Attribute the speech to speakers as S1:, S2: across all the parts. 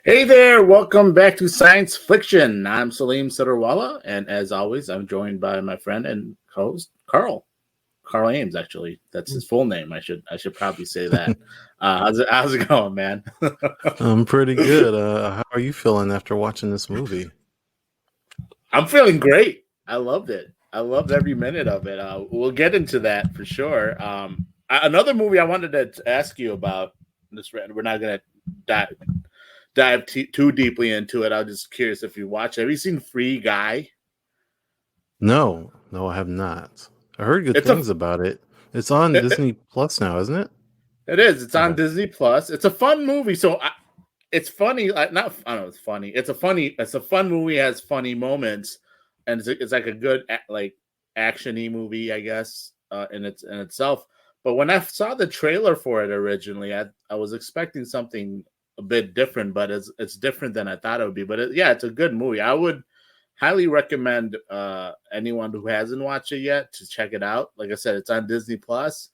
S1: Hey there, welcome back to Science Flixtion. I'm Salim Suterwalla, and as always, I'm joined by my friend and co-host Carl Eames. Actually, that's his full name. I should probably say that. How's it going, man?
S2: I'm pretty good. How are you feeling after watching this movie?
S1: I'm feeling great. I loved it. I loved every minute of it. We'll get into that for sure. Another movie I wanted to ask you about. We're not going to dive too deeply into it. I'm just curious if you watch it. Have you seen Free Guy?
S2: No, I have not. I heard good things about it. It's on Disney Plus now, isn't it?
S1: It is. It's on Disney Plus. It's a fun movie. It's funny. I don't know. It's funny. It's a fun movie. It has funny moments, and it's like a good like action-y movie, I guess, in itself. But when I saw the trailer for it originally, I was expecting something a bit different, but it's different than I thought it would be. But it's a good movie. I would highly recommend anyone who hasn't watched it yet to check it out. Like I said, it's on Disney Plus.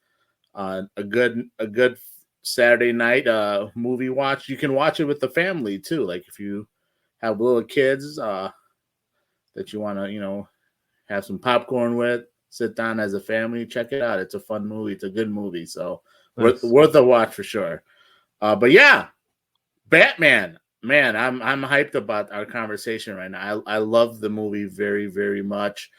S1: A good Saturday night movie watch. You can watch it with the family too. Like if you have little kids that you want to have some popcorn with, sit down as a family, check it out. It's a fun movie. It's a good movie. So nice. worth a watch for sure. But yeah, Batman, man, I'm hyped about our conversation right now. I love the movie very, very much.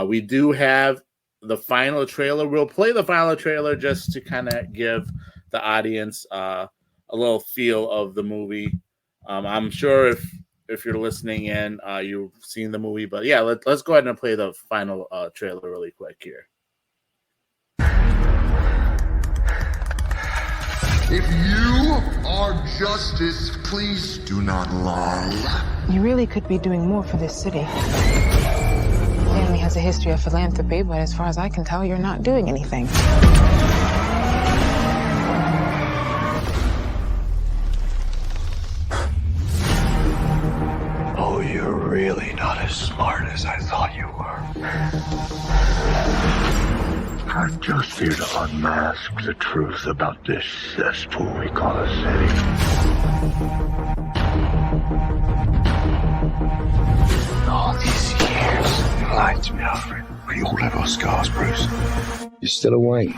S1: We do have the final trailer. We'll play the final trailer just to kind of give the audience a little feel of the movie. I'm sure if you're listening in, you've seen the movie, but yeah, let's go ahead and play the final trailer really quick here.
S3: If you are justice, please do not lie.
S4: You really could be doing more for this city. Family has a history of philanthropy, but as far as I can tell, you're not doing anything.
S3: Oh, you're really not as smart as I thought you were. I'm just here to unmask the truth about this cesspool we call a city. All these years, you lied to me, Alfred. We all have our scars, Bruce. You're still awake.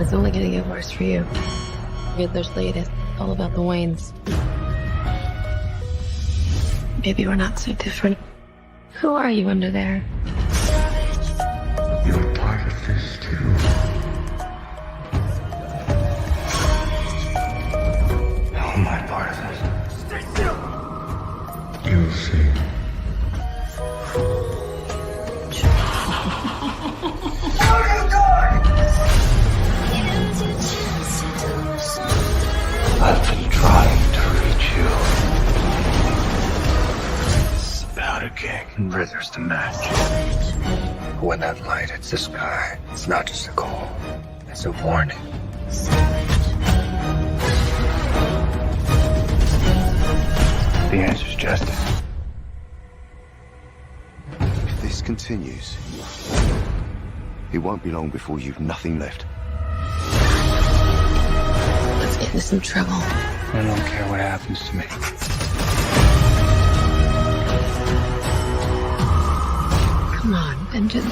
S5: It's only gonna get worse for you. Riddler's latest, all about the Waynes. Maybe we're not so different. Who are you under there?
S3: You're part of this too. How am I part of this? Stay still! You'll see. What are you doing? I've been trying to reach you. About a king, and Riddler's the match. When that light hits the sky, it's not just a call, it's a warning. The answer's justice.
S6: If this continues, it won't be long before you've nothing left.
S5: Let's get into some trouble.
S3: I don't care what happens to me.
S5: Come on, vengeance.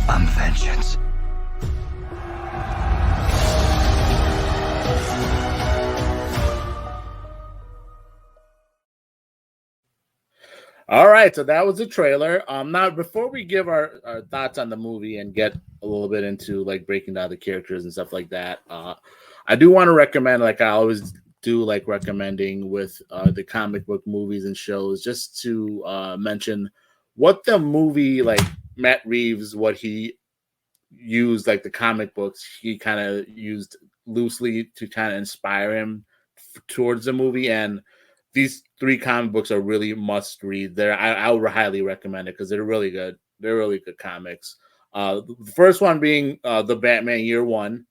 S3: I'm vengeance.
S1: All right, so that was the trailer. Now before we give our thoughts on the movie and get a little bit into like breaking down the characters and stuff like that, I do want to recommend, like I always do, like recommending with the comic book movies and shows, just to mention what the movie, like Matt Reeves, what he used, like the comic books, he kind of used loosely to kind of inspire him towards the movie. And these 3 comic books are really must read. I would highly recommend it because they're really good. They're really good comics. The first one being the Batman Year One.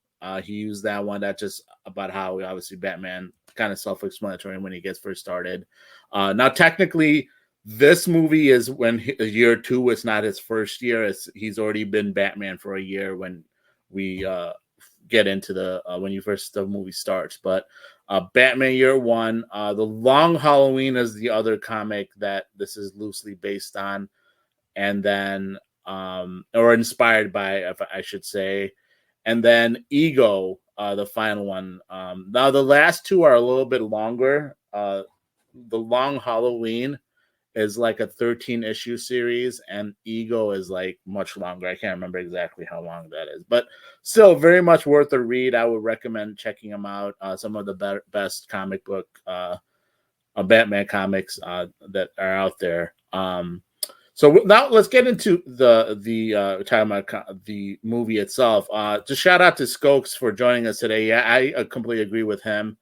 S1: He used that one. That's just about how obviously Batman kind of self-explanatory when he gets first started. Now, technically, this movie is when year 2. It's not his first year. He's already been Batman for a year when we get into the when the movie starts. But Batman Year 1, The Long Halloween is the other comic that this is loosely based on, and then or inspired by, if I should say, and then Ego, the final one. Now the last 2 are a little bit longer. The Long Halloween is like a 13-issue series, and Ego is like much longer. I can't remember exactly how long that is, but still very much worth a read. I would recommend checking them out. Some of the best comic book Batman comics that are out there. So now let's get into the talking about the movie itself. Just shout out to Skokes for joining us today. Yeah, I completely agree with him.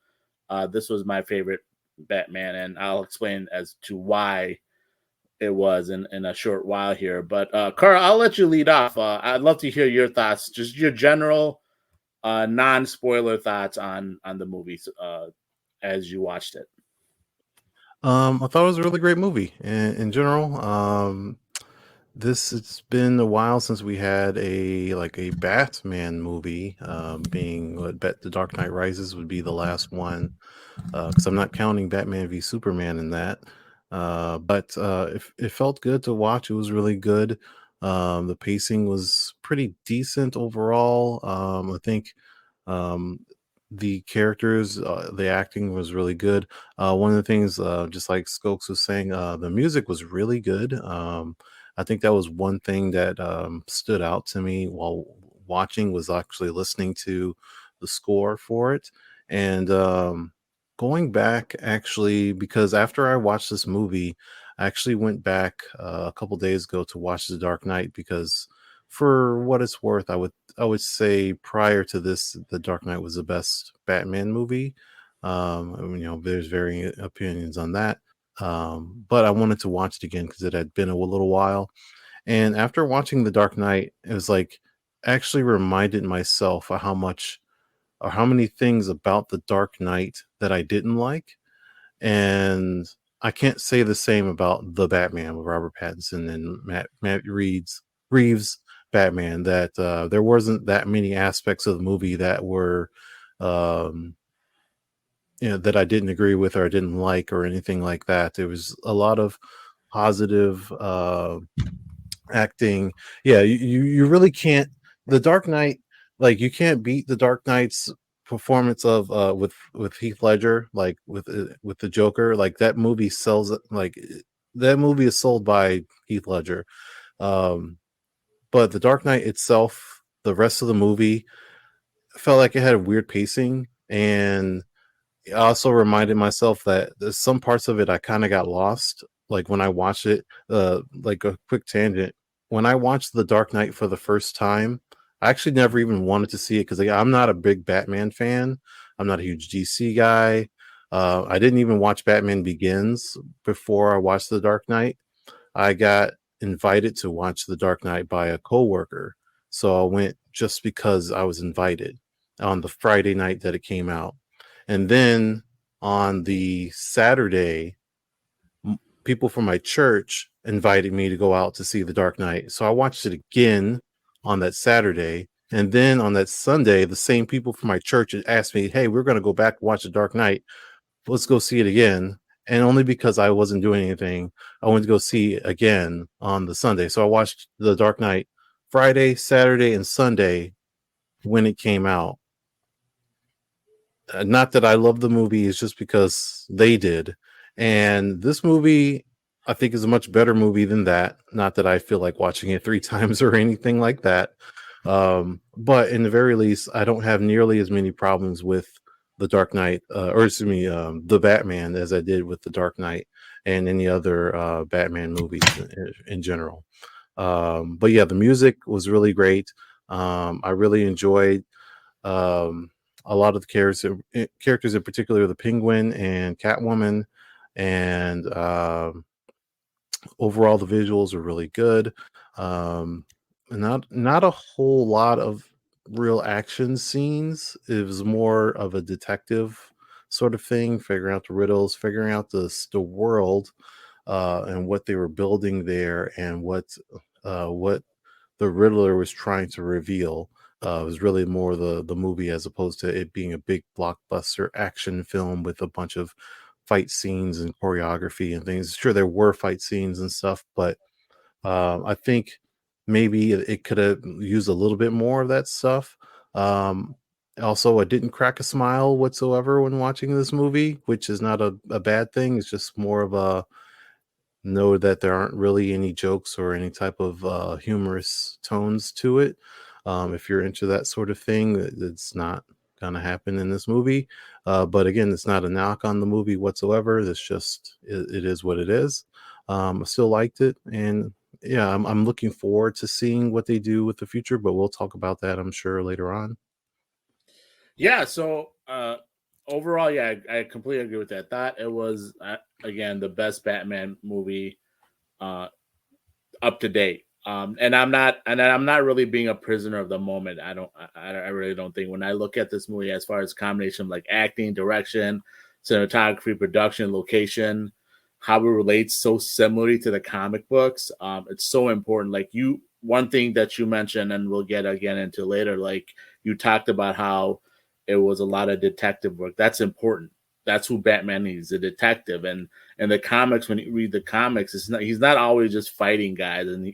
S1: This was my favorite Batman, and I'll explain as to why it was in a short while here. But Carl, I'll let you lead off. I'd love to hear your thoughts, just your general non-spoiler thoughts on the movie as you watched it.
S2: I thought it was a really great movie in general. It's been a while since we had a Batman movie. Being The Dark Knight Rises would be the last one, because I'm not counting Batman v Superman in that. But it felt good to watch. It was really good. The pacing was pretty decent overall. I think the characters, the acting was really good. One of the things, just like Skokes was saying, the music was really good. I think that was one thing that stood out to me while watching, was actually listening to the score for it. And going back, actually, because after I watched this movie, I actually went back a couple days ago to watch The Dark Knight, because for what it's worth, I would say prior to this, The Dark Knight was the best Batman movie. There's varying opinions on that. But I wanted to watch it again because it had been a little while. And after watching The Dark Knight, it was like actually reminded myself of how much or how many things about The Dark Knight that I didn't like. And I can't say the same about The Batman with Robert Pattinson and Matt Reeves Batman, that there wasn't that many aspects of the movie that were that I didn't agree with or I didn't like or anything like that. There was a lot of positive acting. Yeah, you really can't. The Dark Knight, like, you can't beat The Dark Knight's performance of with Heath Ledger, like with the Joker. Like, that movie sells it. Like, that movie is sold by Heath Ledger. But The Dark Knight itself, the rest of the movie felt like it had a weird pacing, and I also reminded myself that there's some parts of it I kind of got lost. Like, when I watched it, like a quick tangent, when I watched The Dark Knight for the first time, I actually never even wanted to see it because I'm not a big Batman fan. I'm not a huge DC guy. I didn't even watch Batman Begins before I watched The Dark Knight. I got invited to watch The Dark Knight by a coworker, so I went just because I was invited on the Friday night that it came out. And then on the Saturday, people from my church invited me to go out to see The Dark Knight. So I watched it again on that Saturday. And then on that Sunday, the same people from my church asked me, hey, we're going to go back and watch The Dark Knight. Let's go see it again. And only because I wasn't doing anything, I went to go see it again on the Sunday. So I watched The Dark Knight Friday, Saturday, and Sunday when it came out. Not that I love the movie, it's just because they did. And this movie, I think, is a much better movie than that. Not that I feel like watching it 3 times or anything like that. But in the very least, I don't have nearly as many problems with The Dark Knight, The Batman, as I did with The Dark Knight and any other Batman movies in general. But yeah, the music was really great. I really enjoyed a lot of the characters, in particular the Penguin and Catwoman, and overall the visuals are really good. Not a whole lot of real action scenes. It was more of a detective sort of thing, figuring out the riddles, figuring out the world, and what they were building there, and what the Riddler was trying to reveal. Was really more the movie, as opposed to it being a big blockbuster action film with a bunch of fight scenes and choreography and things. Sure, there were fight scenes and stuff, but I think maybe it could have used a little bit more of that stuff. Um, Also, I didn't crack a smile whatsoever when watching this movie, which is not a bad thing. It's just more of a know that there aren't really any jokes or any type of humorous tones to it. If you're into that sort of thing, it's not going to happen in this movie. But again, it's not a knock on the movie whatsoever. It's just it is what it is. I still liked it, and yeah, I'm looking forward to seeing what they do with the future. But we'll talk about that, I'm sure, later on.
S1: Yeah. So overall, yeah, I completely agree with that. That it was again the best Batman movie up to date. And I'm not really being a prisoner of the moment. I really don't think when I look at this movie, as far as combination of like acting, direction, cinematography, production, location, how it relates so similarly to the comic books. It's so important. Like one thing that you mentioned, and we'll get again into later, like you talked about how it was a lot of detective work. That's important. That's who Batman is, a detective. And the comics, when you read the comics, he's not always just fighting guys, and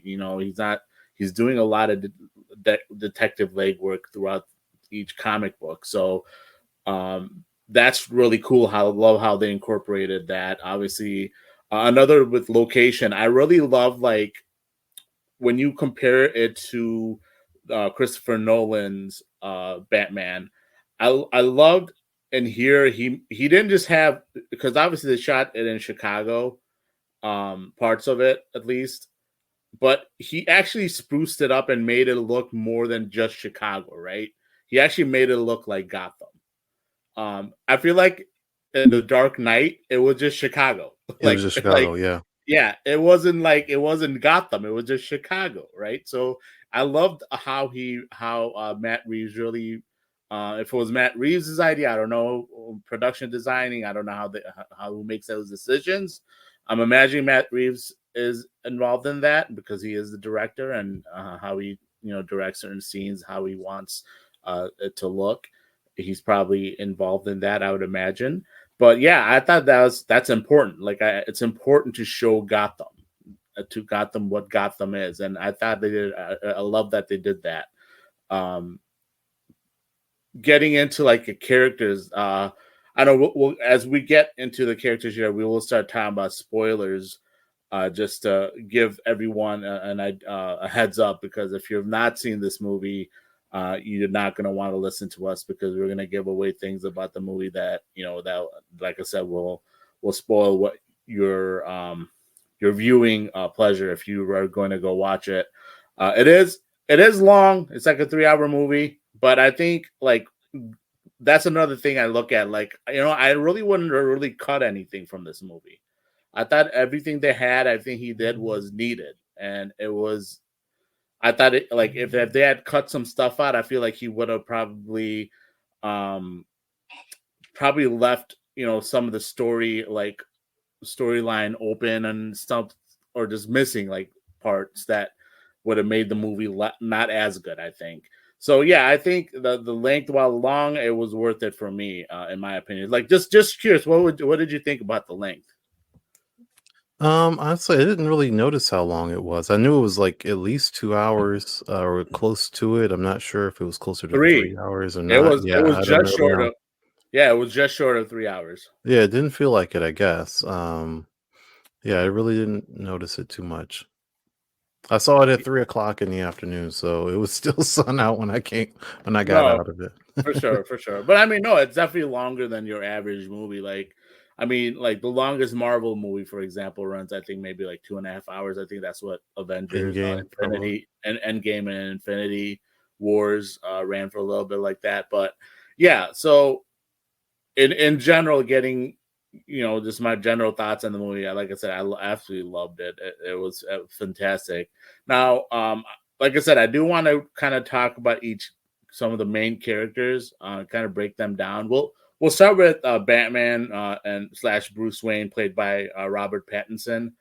S1: he's doing a lot of detective legwork throughout each comic book. So that's really cool. I love how they incorporated that. Obviously, another with location, I really love like when you compare it to Christopher Nolan's Batman. I loved. And here he didn't just have, because obviously they shot it in Chicago, parts of it at least, but he actually spruced it up and made it look more than just Chicago, right? He actually made it look like Gotham. I feel like in The Dark Knight, it was just Chicago.
S2: It was just Chicago, yeah.
S1: Yeah, it wasn't Gotham. It was just Chicago, right? So I loved how Matt Reeves really. If it was Matt Reeves' idea, I don't know, production designing, I don't know how he makes those decisions. I'm imagining Matt Reeves is involved in that because he is the director, and how he directs certain scenes, how he wants it to look. He's probably involved in that, I would imagine. But yeah, I thought that's important. Like it's important to show Gotham, what Gotham is, and I thought they did. I love that they did that. Getting into like the characters, I know we'll, as we get into the characters here, we will start talking about spoilers, just to give everyone a heads up, because if you've not seen this movie, you're not going to want to listen to us, because we're going to give away things about the movie that that, like I said, will spoil what your viewing pleasure if you are going to go watch it. It is long. It's like a 3-hour movie. But I think like that's another thing I look at. Like, I really wouldn't really cut anything from this movie. I thought everything they had, I think he did was needed. And it was, I thought it like if they had cut some stuff out, I feel like he would have probably left, some of the storyline open and stuff, or just missing like parts that would have made the movie not as good, I think. So yeah, I think the length, while long, it was worth it for me, in my opinion. Like just curious, what did you think about the length?
S2: Honestly, I didn't really notice how long it was. I knew it was like at least 2 hours, or close to it. I'm not sure if it was closer to 3 hours or not.
S1: It was just short of. Yeah, it was just short of 3 hours.
S2: Yeah, it didn't feel like it, I guess. Yeah, I really didn't notice it too much. I saw it at 3:00 in the afternoon, so it was still sun out when I got out of it.
S1: For sure. But I mean, no, it's definitely longer than your average movie. Like, I mean, like the longest Marvel movie, for example, runs, I think, maybe like 2.5 hours. I think that's what Avengers, Endgame and Infinity Wars ran for a little bit like that. But yeah, so in general, getting just my general thoughts on the movie. Like I said, I absolutely loved it. It was fantastic. Now, like I said, I do want to kind of talk about some of the main characters, kind of break them down. We'll we'll start with Batman and / Bruce Wayne, played by Robert Pattinson.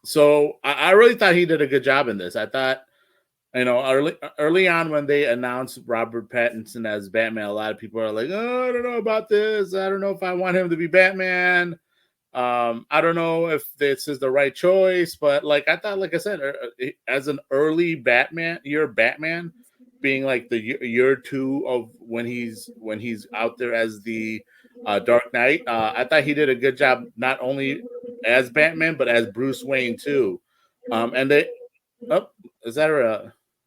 S1: So I really thought he did a good job in this. I thought, early on when they announced Robert Pattinson as Batman, a lot of people are like, "Oh, I don't know about this. I don't know if I want him to be Batman. I don't know if this is the right choice." But like I thought, like I said, as an early Batman, being like the year two of when he's out there as the Dark Knight, I thought he did a good job not only as Batman but as Bruce Wayne too. And they, oh, is that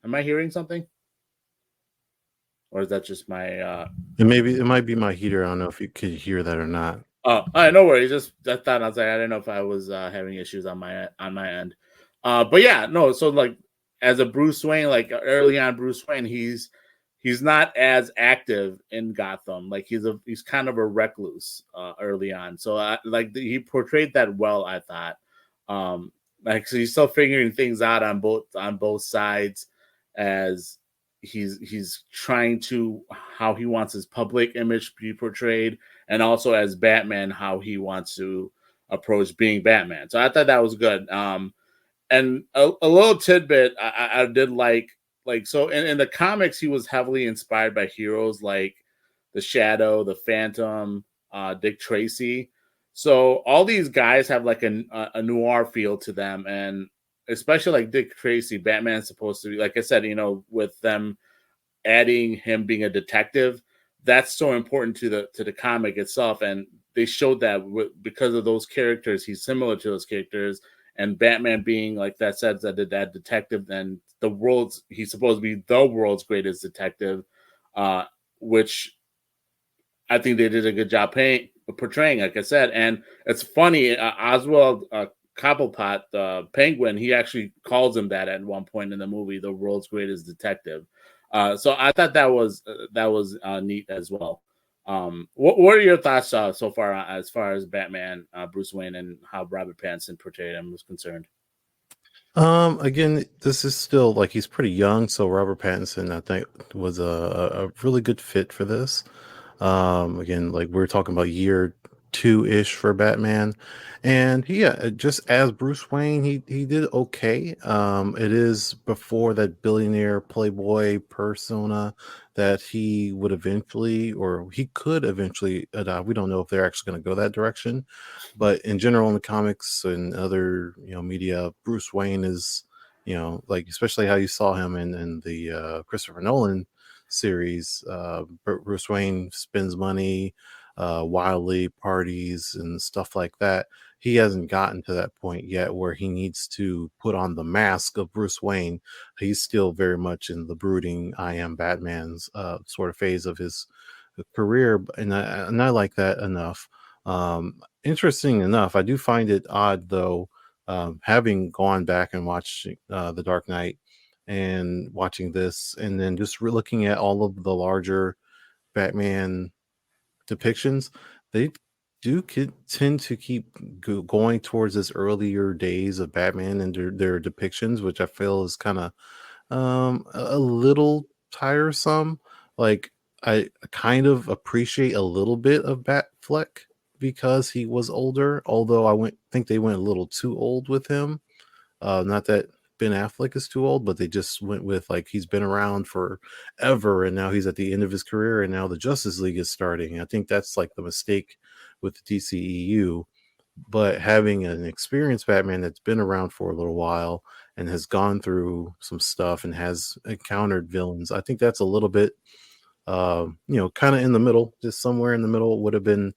S1: am I hearing something? Or is that just my
S2: it might be my heater. I don't know if you could hear that or not.
S1: Oh, all right, no worries. Just I thought I was like, I didn't know if I was having issues on my end. But yeah, no. So like as a Bruce Wayne, like early on Bruce Wayne, he's not as active in Gotham. Like he's kind of a recluse early on. So he portrayed that well, I thought. Like so he's still figuring things out on both sides as he's trying to how he wants his public image to be portrayed, and also as Batman how he wants to approach being Batman. So I thought that was good. And a little tidbit I did like so in the comics he was heavily inspired by heroes like the Shadow, the Phantom, Dick Tracy. So all these guys have like a noir feel to them, and especially like Dick Tracy, Batman's supposed to be, like I said, with them adding him being a detective, that's so important to the comic itself, and they showed that because of those characters, he's similar to those characters, and Batman being like that says that detective, and he's supposed to be the world's greatest detective, which I think they did a good job portraying, like I said. And it's funny, Oswald Cobblepot, the Penguin, he actually calls him that at one point in the movie, the world's greatest detective. So I thought that was neat as well. What are your thoughts so far as Batman, Bruce Wayne, and how Robert Pattinson portrayed him was concerned?
S2: Again, this is still like he's pretty young, so Robert Pattinson, I think, was a really good fit for this. Again, like we're talking about year two-ish for Batman, and just as Bruce Wayne, he did okay. It is before that billionaire playboy persona that he would eventually, or he could eventually adopt. We don't know if they're actually going to go that direction, but in general, in the comics and other media, Bruce Wayne is like especially how you saw him in the Christopher Nolan series. Bruce Wayne spends money wildly, parties and stuff like that. He hasn't gotten to that point yet where he needs to put on the mask of Bruce Wayne. He's still very much in the brooding I am Batman's sort of phase of his career, and I like that enough. Interesting enough, I do find it odd though, having gone back and watched The Dark Knight and watching this, and then just looking at all of the larger Batman depictions, they do tend to keep going towards this earlier days of Batman and their depictions, which I feel is kind of a little tiresome. Like I kind of appreciate a little bit of Batfleck because he was older, although think they went a little too old with him. Not that Ben Affleck is too old, but they just went with like he's been around forever, and now he's at the end of his career, and now the Justice League is starting. I think that's like the mistake with the DCEU. But having an experienced Batman that's been around for a little while and has gone through some stuff and has encountered villains, I think that's a little bit, kind of in the middle, just somewhere in the middle would have been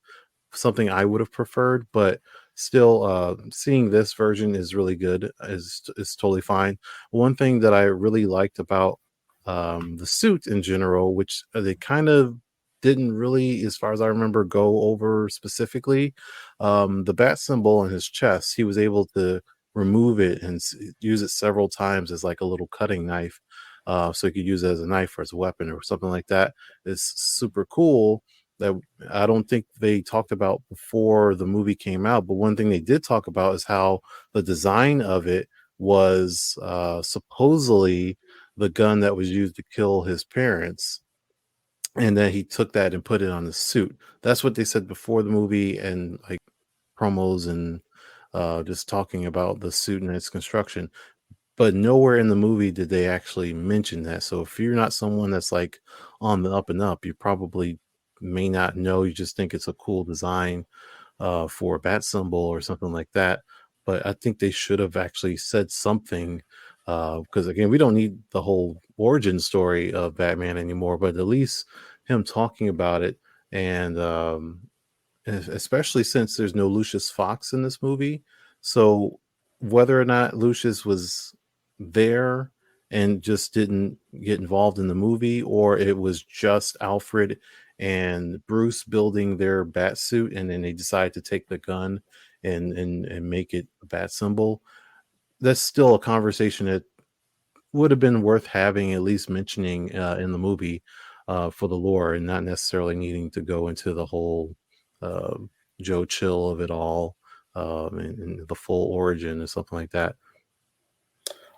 S2: something I would have preferred, but still seeing this version is really good, is totally fine. One thing that I really liked about the suit in general, which they kind of didn't really, as far as I remember, go over specifically, the bat symbol on his chest, he was able to remove it and use it several times as like a little cutting knife, so he could use it as a knife or as a weapon or something like that. It's super cool. That I don't think they talked about before the movie came out, but one thing they did talk about is how the design of it was supposedly the gun that was used to kill his parents. and then he took that and put it on the suit. That's what they said before the movie, and like promos and just talking about the suit and its construction. But nowhere in the movie did they actually mention that. So if you're not someone that's like on the up and up, you probably may not know. You just think it's a cool design for a bat symbol or something like that. But I think they should have actually said something, because again, we don't need the whole origin story of Batman anymore, but at least him talking about it. And especially since there's no Lucious Fox in this movie. So whether or not Lucius was there and just didn't get involved in the movie, or it was just Alfred and Bruce building their bat suit, and then they decided to take the gun and make it a bat symbol, that's still a conversation that would have been worth having, at least mentioning in the movie for the lore, and not necessarily needing to go into the whole uh, Joe Chill of it all, and the full origin or something like that.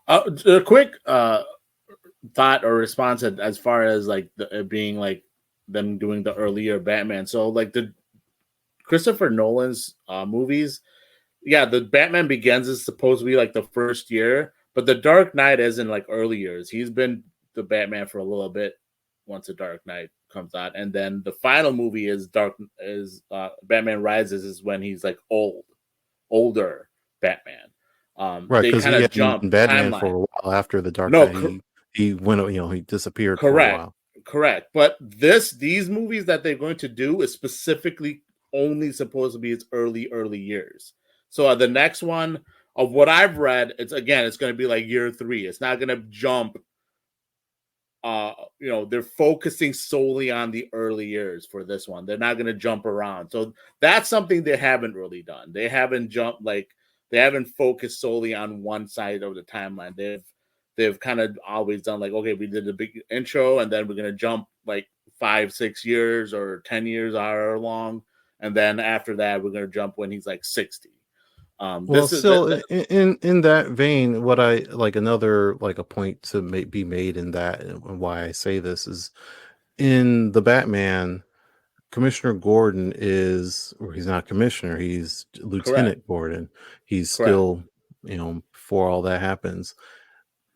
S1: A quick thought or response as far as like it being like them doing the earlier Batman. So like the Christopher Nolan's movies, yeah, the Batman Begins is supposed to be like the first year, but the Dark Knight isn't like early years. He's been the Batman for a little bit once the Dark Knight comes out, and then the final movie is Batman Rises, is when he's like older Batman.
S2: Right,
S1: They
S2: because
S1: kind
S2: he
S1: of
S2: had
S1: jump
S2: been Batman
S1: timeline.
S2: for a while after the Dark
S1: No,
S2: Knight. He went, he disappeared
S1: correct,
S2: for a while.
S1: correct. But these movies that they're going to do is specifically only supposed to be its early years. So the next one, of what I've read, it's going to be like year 3. It's not going to jump. They're focusing solely on the early years for this one. They're not going to jump around. So that's something they haven't really done. They haven't they haven't focused solely on one side of the timeline. They've kind of always done like, okay, we did a big intro, and then we're going to jump like 5-6 years or 10 years however long, and then after that we're going to jump when he's like 60.
S2: Well,
S1: This is
S2: still in that vein, what I like, another like a point to be made in that, and why I say this is, in the Batman, Commissioner Gordon is, or he's not commissioner, he's Lieutenant Gordon. He's
S1: Correct.
S2: still, before all that happens.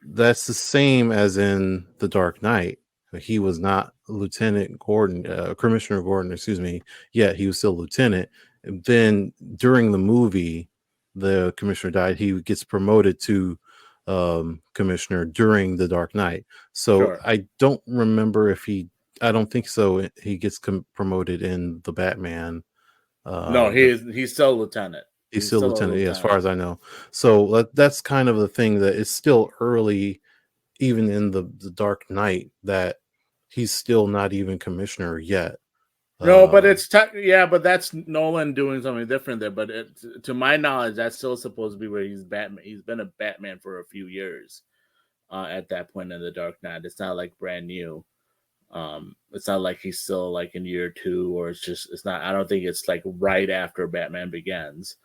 S2: That's the same as in The Dark Knight. He was not Lieutenant Gordon, Commissioner Gordon, excuse me, yet he was still lieutenant. And then during the movie, the commissioner died. He gets promoted to commissioner during The Dark Knight. So
S1: Sure.
S2: I don't remember if I don't think so. He gets promoted in the Batman.
S1: No, he's still lieutenant.
S2: He's still lieutenant, yeah, as far as I know. So that's kind of the thing, that it's still early, even in the Dark Knight, that he's still not even commissioner yet.
S1: No, but it's but that's Nolan doing something different there. But to my knowledge, that's still supposed to be where he's Batman. He's been a Batman for a few years at that point in the Dark Knight. It's not like brand new. It's not like he's still like in year 2, or it's not. I don't think it's like right after Batman Begins.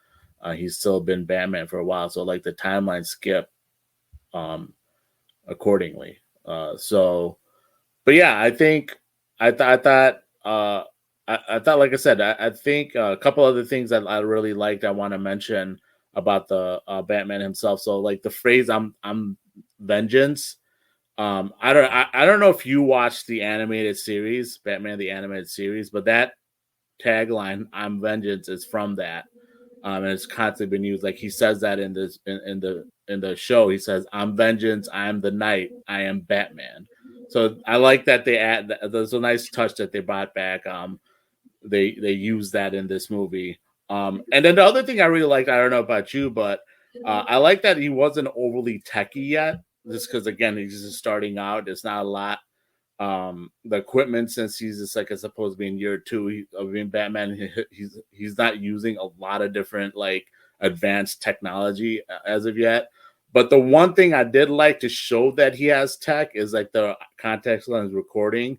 S1: He's still been Batman for a while, so like the timeline skip accordingly. But yeah, I think I thought, like I said, I think a couple other things that I really liked, I want to mention about the Batman himself. So like the phrase "I'm vengeance." I don't know if you watched the animated series, Batman the Animated Series, but that tagline "I'm vengeance" is from that. And it's constantly been used. Like he says that in the show. He says, "I'm vengeance. I am the night. I am Batman." So I like that they add. There's a nice touch that they brought back. They use that in this movie. And then the other thing I really liked, I don't know about you, but I like that he wasn't overly techie yet. Just because again, he's just starting out. There's not a lot. The equipment, since he's just like it's supposed to be in year 2 of being Batman, he's not using a lot of different like advanced technology as of yet. But the one thing I did like to show that he has tech is like the context lens recording.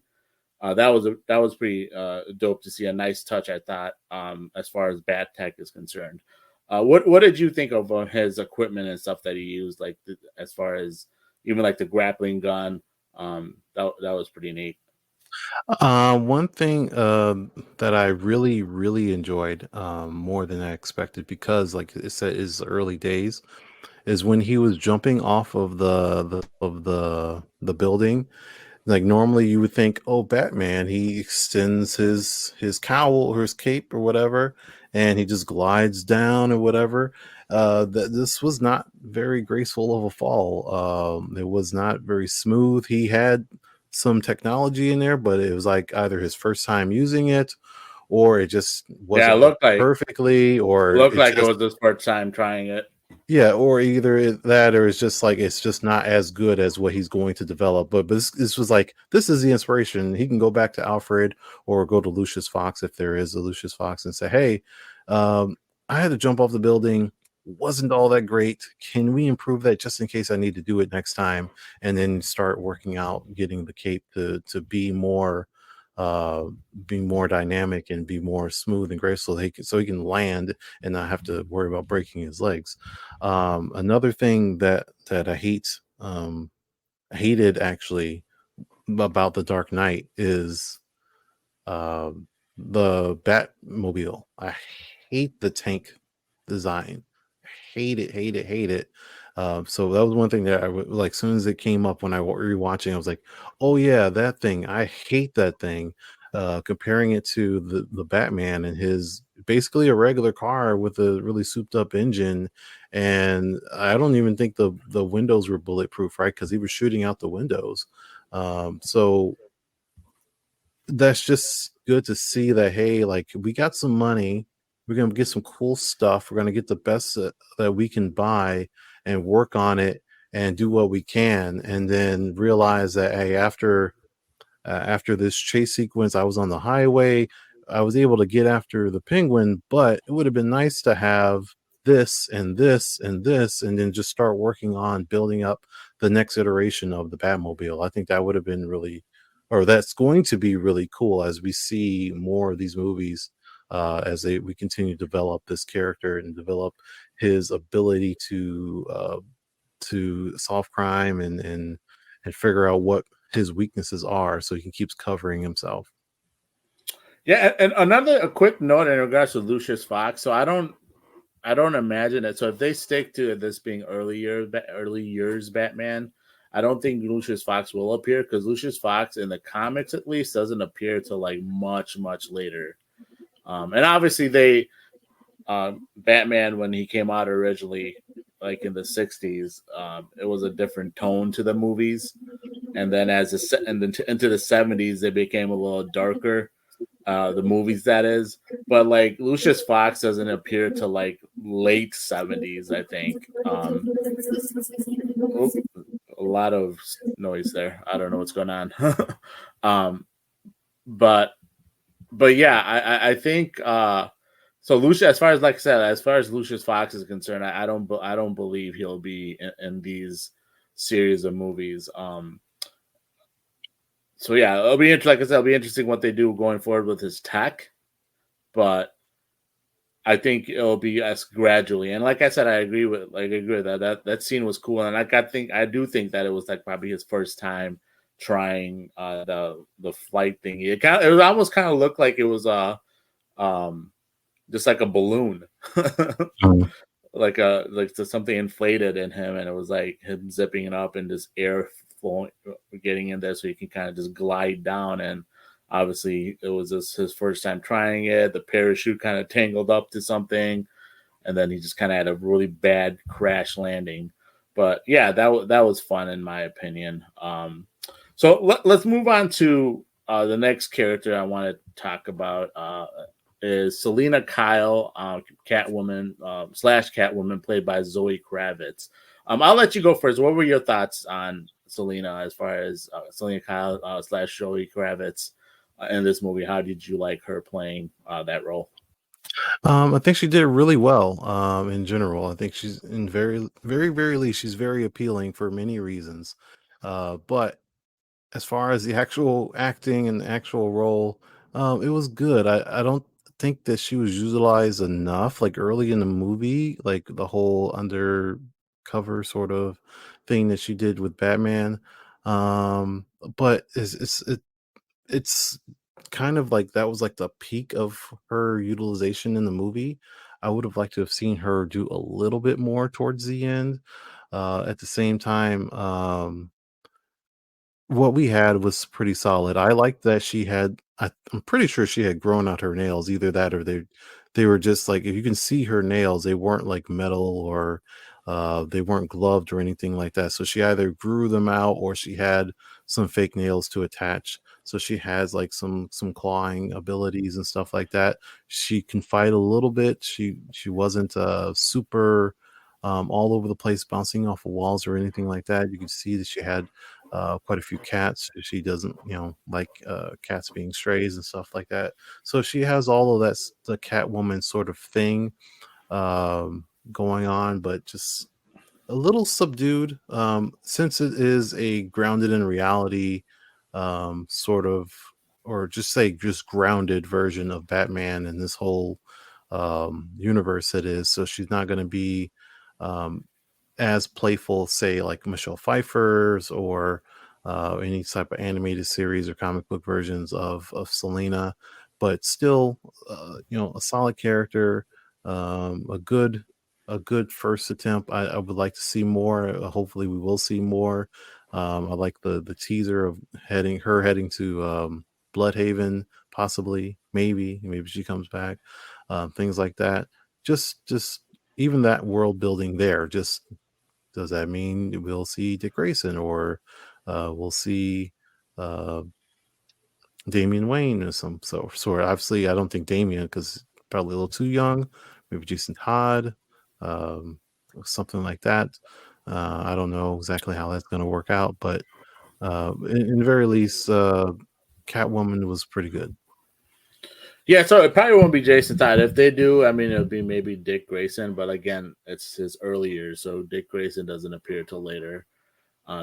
S1: That was pretty dope to see. A nice touch, I thought, as far as Bat tech is concerned. What did you think of his equipment and stuff that he used, like as far as even like the grappling gun? That was pretty neat.
S2: One thing that I really, really enjoyed more than I expected, because, like it said, is early days, is when he was jumping off of the building. Like normally you would think, oh, Batman, he extends his cowl or his cape or whatever, and he just glides down or whatever. That this was not very graceful of a fall. It was not very smooth. He had some technology in there, but it was like either his first time using it, or it just
S1: Yeah,
S2: wasn't working perfectly, or
S1: looked
S2: it
S1: like it
S2: just
S1: was his first time trying it.
S2: yeah, or either that, or it's just like it's just not as good as what he's going to develop. But this was like, this is the inspiration. He can go back to Alfred or go to Lucious Fox, if there is a Lucious Fox, and say, "Hey, I had to jump off the building. Wasn't all that great. Can we improve that just in case I need to do it next time?" And then start working out getting the cape to be more being more dynamic and be more smooth and graceful, so he can land and not have to worry about breaking his legs. Another thing that hated actually about the Dark Knight is the Batmobile. I hate the tank design. Hate it, hate it, hate it. So that was one thing that like, as soon as it came up when I was rewatching, I was like, oh yeah, that thing. I hate that thing. Comparing it to the Batman and his basically a regular car with a really souped up engine, and I don't even think the windows were bulletproof, right? Because he was shooting out the windows. So that's just good to see that, hey, like, we got some money, we're gonna get some cool stuff, we're gonna get the best that we can buy and work on it and do what we can, and then realize that, hey, after this chase sequence, I was on the highway, I was able to get after the Penguin, but it would have been nice to have this and this and this, and then just start working on building up the next iteration of the Batmobile. I think that would have been really, or that's going to be really cool as we see more of these movies, as we continue to develop this character and develop his ability to solve crime and figure out what his weaknesses are, so he keeps covering himself.
S1: Yeah, and a quick note in regards to Lucious Fox. So I don't imagine it. So if they stick to this being early years Batman, I don't think Lucious Fox will appear, because Lucious Fox in the comics at least doesn't appear till like much later. And obviously Batman, when he came out originally, like in the 60s, it was a different tone to the movies, and then into the 70s they became a little darker, the movies, that is. But like Lucious Fox doesn't appear to like late 70s, I think. A lot of noise there. I don't know what's going on. But yeah, I think so Lucius, as far as, like I said, as far as Lucius Fox is concerned, I don't believe he'll be in these series of movies. So yeah, it'll be like I said, it'll be interesting what they do going forward with his tech, but I think it'll be as gradually. And like I said, I agree with that scene was cool, and I do think that it was like probably his first time trying the flight thing. It almost kind of looked like it was just like a balloon. like something inflated in him, and it was like him zipping it up and just air flowing, getting in there, so he can kind of just glide down. And obviously it was just his first time trying it. The parachute kind of tangled up to something, and then he just kind of had a really bad crash landing. But yeah, that was fun in my opinion. So let's move on to the next character I want to talk about. Is Selena Kyle, Catwoman / Catwoman, played by Zoe Kravitz. I'll let you go first. What were your thoughts on Selena, as far as Selena Kyle / Zoe Kravitz in this movie? How did you like her playing that role?
S2: I think she did really well. In general, I think she's in very, very, very least, she's very appealing for many reasons. But as far as the actual acting and the actual role, it was good. I don't think that she was utilized enough, like early in the movie, like the whole undercover sort of thing that she did with Batman. But it's kind of like that was like the peak of her utilization in the movie. I would have liked to have seen her do a little bit more towards the end. At the same time, what we had was pretty solid. I liked that she had. I'm pretty sure she had grown out her nails. Either that, or they were just like, if you can see her nails, they weren't like metal, or they weren't gloved or anything like that. So she either grew them out or she had some fake nails to attach. So she has like some clawing abilities and stuff like that. She can fight a little bit. She wasn't super all over the place, bouncing off of walls or anything like that. You could see that she had quite a few cats. She doesn't, like cats being strays and stuff like that. So she has all of that, the Catwoman sort of thing going on, but just a little subdued. Since it is a grounded in reality sort of, or just grounded version of Batman and this whole universe it is. So she's not going to be um, as playful, say like Michelle Pfeiffer's or any type of animated series or comic book versions of Selena, but still, a solid character, a good first attempt. I would like to see more. Hopefully, we will see more. I like the teaser of heading to Bloodhaven, possibly, maybe she comes back, things like that. Just even that world building there, just does that mean we'll see Dick Grayson, or we'll see uh, Damian Wayne or some sort? Obviously, I don't think Damian, because probably a little too young. Maybe Jason Todd, or something like that. I don't know exactly how that's going to work out, but in the very least, Catwoman was pretty good.
S1: Yeah, so it probably won't be Jason Todd. If they do, I mean, it'll be maybe Dick Grayson. But again, it's his early years, so Dick Grayson doesn't appear till later.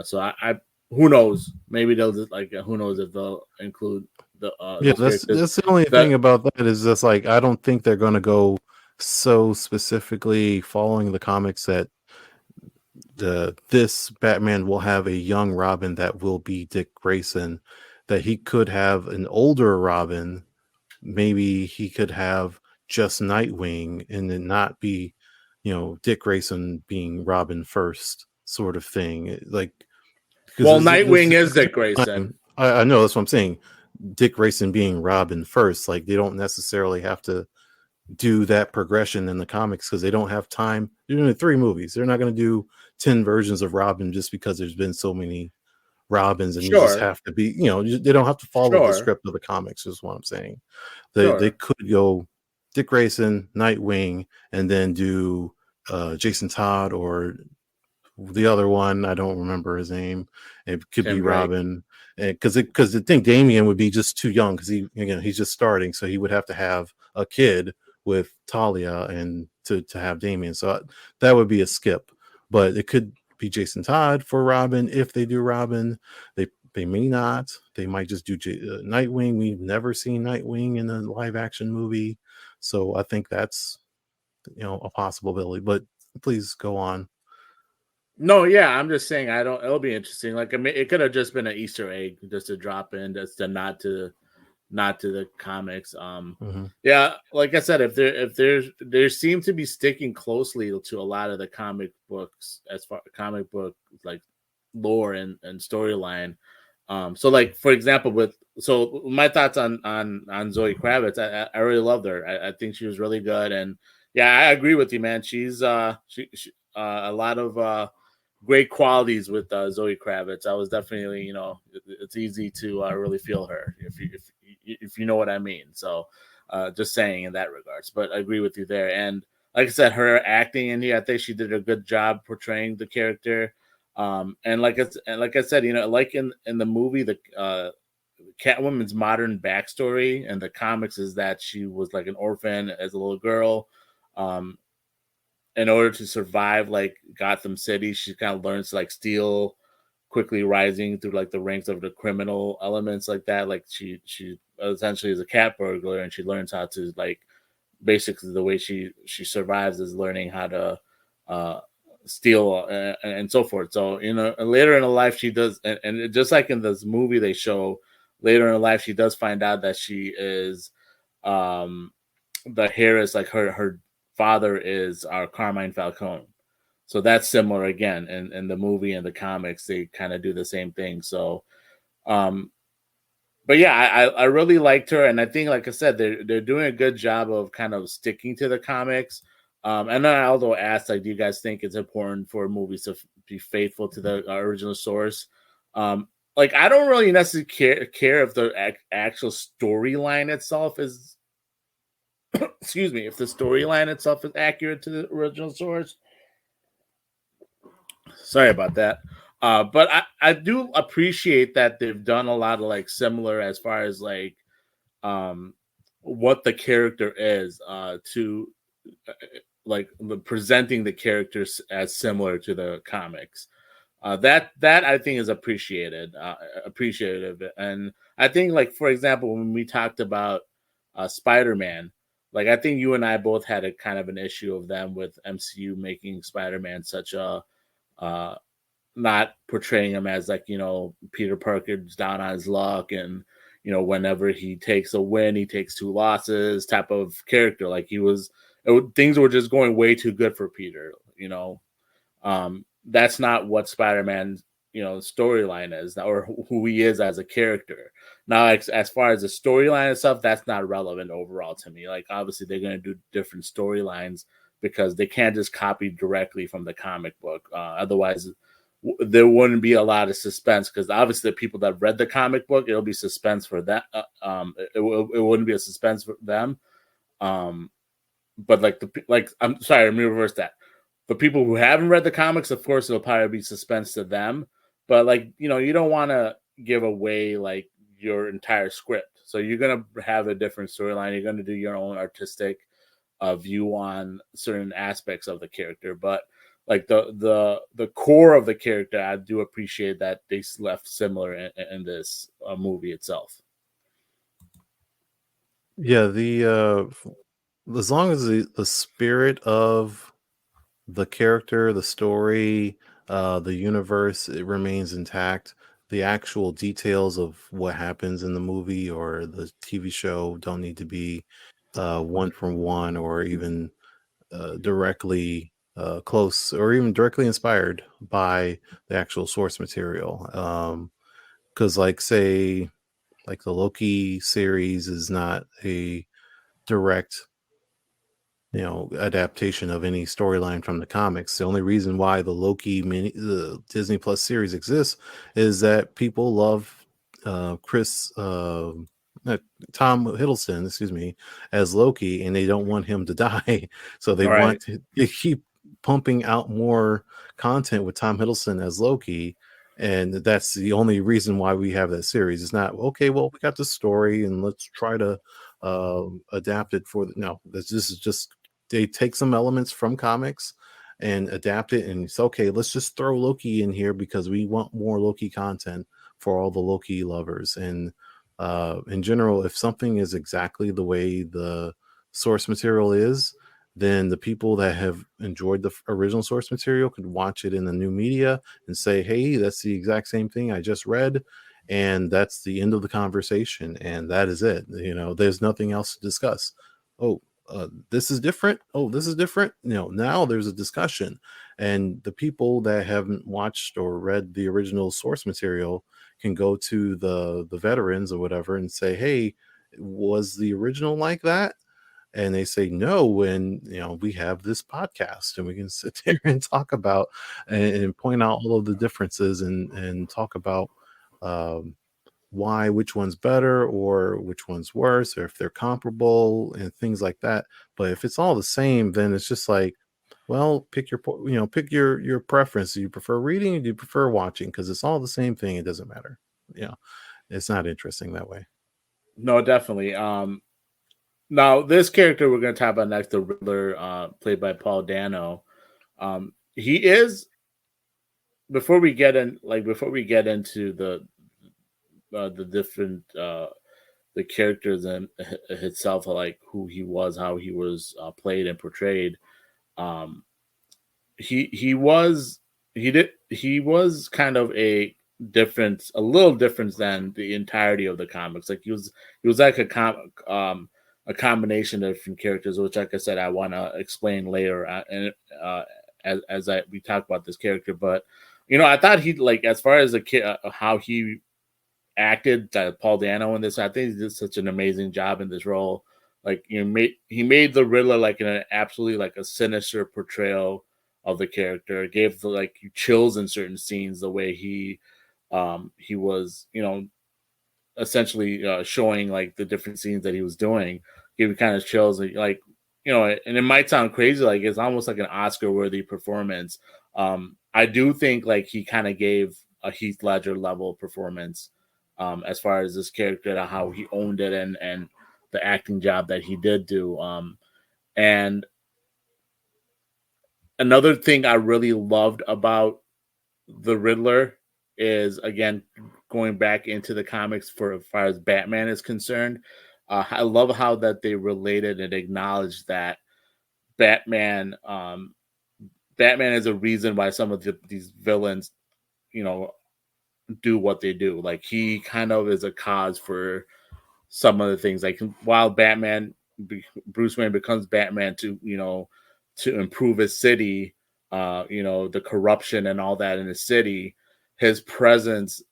S1: So I who knows? Maybe they'll just who knows if they'll include the
S2: Yeah, that's the only thing about that is just like, I don't think they're going to go so specifically following the comics that this Batman will have a young Robin that will be Dick Grayson, that he could have an older Robin. Maybe he could have just Nightwing and then not be, Dick Grayson being Robin first, sort of thing. Like,
S1: well, Nightwing is Dick Grayson.
S2: I know, that's what I'm saying. Dick Grayson being Robin first. Like, they don't necessarily have to do that progression in the comics because they don't have time. They're doing 3 movies. They're not going to do 10 versions of Robin just because there's been so many Robins, and you just have to be, they don't have to follow the script of the comics, is what I'm saying. They could go Dick Grayson, Nightwing, and then do Jason Todd, or the other one, I don't remember his name. It could be Robin, because I think Damian would be just too young, because he's just starting, so he would have to have a kid with Talia and to have Damian. So that would be a skip. But it could be Jason Todd for Robin. If they do Robin, they may not. They might just do Nightwing. We've never seen Nightwing in a live action movie, so I think that's a possibility. But please go on.
S1: No, yeah, I'm just saying it'll be interesting. Like, I mean, it could have just been an Easter egg just to drop in, just to not to the comics. Yeah, like I said, if there seem to be sticking closely to a lot of the comic books, as far comic book like lore and storyline. So like, for example, my thoughts on Zoe Kravitz, I really loved her. I think she was really good, and yeah, I agree with you, man. She's she a lot of great qualities with Zoe Kravitz. I was definitely, it's easy to really feel her if you know what I mean. So just saying in that regards, but I agree with you there. And like I said, her acting in here, I think she did a good job portraying the character. And like I said, like in the movie, the Catwoman's modern backstory and the comics is that she was like an orphan as a little girl. In order to survive like Gotham City, she kind of learns to like steal, quickly rising through like the ranks of the criminal elements like that. Like she essentially is a cat burglar, and she learns how to, like, basically the way she survives is learning how to steal and so forth. So later in her life she does, and just like in this movie they show later in life she does find out that she is the heiress, like her father is our Carmine Falcone. So that's similar again in the movie and the comics. They kind of do the same thing. So, but yeah, I really liked her, and I think, like I said, they're doing a good job of kind of sticking to the comics. And then I also asked, like, do you guys think it's important for movies to be faithful to the original source? Like, I don't really necessarily care if the actual storyline itself is, excuse me, if the storyline itself is accurate to the original source. Sorry about that. But I do appreciate that they've done a lot of like similar as far as like what the character is to like presenting the characters as similar to the comics. That I think is appreciative, and I think, like, for example, when we talked about Spider-Man, like, I think you and I both had a kind of an issue of them with MCU making Spider-Man such a not portraying him as, like, you know, Peter Parker's down on his luck, and, you know, whenever he takes a win, he takes 2 losses type of character. Like, things were just going way too good for Peter, you know. That's not what Spider-Man's, you know, storyline is, or who he is as a character. Now, as far as the storyline and stuff, that's not relevant overall to me. Like, obviously, they're going to do different storylines because they can't just copy directly from the comic book. Otherwise, there wouldn't be a lot of suspense, because obviously the people that read the comic book, it'll be suspense for that. It wouldn't be a suspense for them. But I'm sorry, let me reverse that. For people who haven't read the comics, of course, it'll probably be suspense to them. But, like, you know, you don't want to give away like your entire script. So you're gonna have a different storyline. You're gonna do your own artistic view on certain aspects of the character. But like the core of the character, I do appreciate that they left similar in this movie itself.
S2: Yeah, as long as the spirit of the character, the story, the universe, it remains intact. The actual details of what happens in the movie or the TV show don't need to be one from one, or even directly close, or even directly inspired by the actual source material. Because, like, say, like the Loki series is not a direct, you know, adaptation of any storyline from the comics. The only reason why the Disney Plus series exists is that people love Tom Hiddleston, excuse me, as Loki, and they don't want him to die. So they want to keep pumping out more content with Tom Hiddleston as Loki. And that's the only reason why we have that series. It's not, okay, well, we got the story and let's try to adapt it no, this is just, they take some elements from comics and adapt it, and it's okay, let's just throw Loki in here because we want more Loki content for all the Loki lovers. And in general, if something is exactly the way the source material is, then the people that have enjoyed the original source material could watch it in the new media and say, hey, that's the exact same thing I just read. And that's the end of the conversation. And that is it. You know, there's nothing else to discuss. Oh, this is different. Oh, this is different. You know, now there's a discussion. And the people that haven't watched or read the original source material can go to the veterans or whatever and say, hey, was the original like that? And they say no, and you know, we have this podcast and we can sit there and talk about and point out all of the differences and talk about why, which one's better or which one's worse, or if they're comparable and things like that. But if it's all the same, then it's just like, well, pick your preference. Do you prefer reading or do you prefer watching? Because it's all the same thing. It doesn't matter. Yeah, it's not interesting that way.
S1: No, definitely. Now, this character we're going to talk about next, the Riddler, played by Paul Dano. He is, before we get into the different the characters and itself, like who he was, how he was played and portrayed. He was kind of a difference, a little difference than the entirety of the comics. Like he was like a combination of different characters, which, like I said, I want to explain later, and as we talk about this character. But I thought he, like, as far as the kid, how he acted, Paul Dano in this, I think he did such an amazing job in this role. Like, he made the Riddler like an absolutely like a sinister portrayal of the character. It gave the like chills in certain scenes, the way he was, essentially showing like the different scenes that he was doing, gave me kind of chills, like, and it might sound crazy, like it's almost like an Oscar worthy performance. I do think like he kind of gave a Heath Ledger level performance, as far as this character, how he owned it, and the acting job that he did do. And another thing I really loved about the Riddler is, again, going back into the comics for as far as Batman is concerned. I love how that they related and acknowledged that Batman is a reason why some of these villains, do what they do. Like, he kind of is a cause for some of the things. Like, while Bruce Wayne becomes Batman to improve his city, the corruption and all that in the city, his presence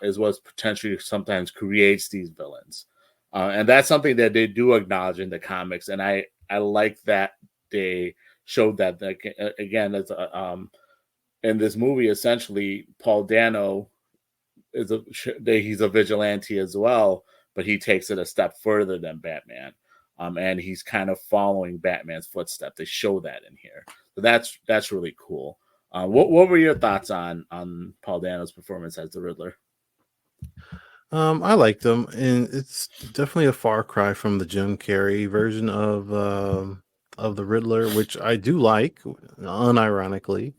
S1: is what potentially sometimes creates these villains. And that's something that they do acknowledge in the comics. And I like that they showed that, like, again, as in this movie, essentially, Paul Dano he's a vigilante as well, but he takes it a step further than Batman. And he's kind of following Batman's footsteps. They show that in here. So that's really cool. What were your thoughts on Paul Dano's performance as the Riddler?
S2: I liked them, and it's definitely a far cry from the Jim Carrey version of the Riddler, which I do like, unironically.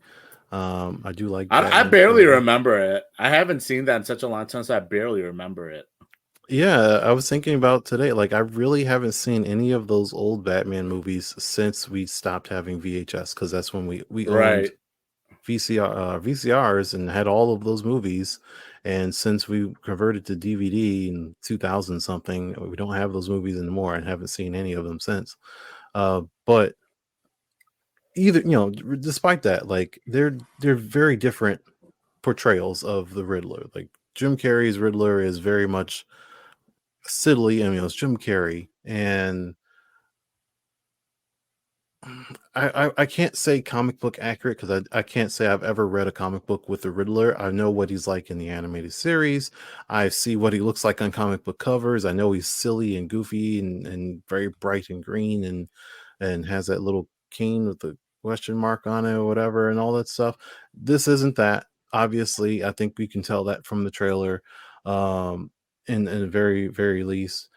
S2: I do like.
S1: I barely remember it. I haven't seen that in such a long time, so I barely remember it.
S2: Yeah, I was thinking about today. Like, I really haven't seen any of those old Batman movies since we stopped having VHS, because that's when we
S1: Right.
S2: owned VCRs and had all of those movies. And since we converted to DVD in 2000 something, we don't have those movies anymore, and haven't seen any of them since. But either, despite that, like, they're very different portrayals of the Riddler. Like, Jim Carrey's Riddler is very much silly. I mean, it's Jim Carrey, and I can't say comic book accurate, because I can't say I've ever read a comic book with the Riddler. I know what he's like in the animated series. I see what he looks like on comic book covers. I know he's silly and goofy and very bright and green, and has that little cane with the question mark on it or whatever, and all that stuff. This isn't that. Obviously, I think we can tell that from the trailer, in the very, very least.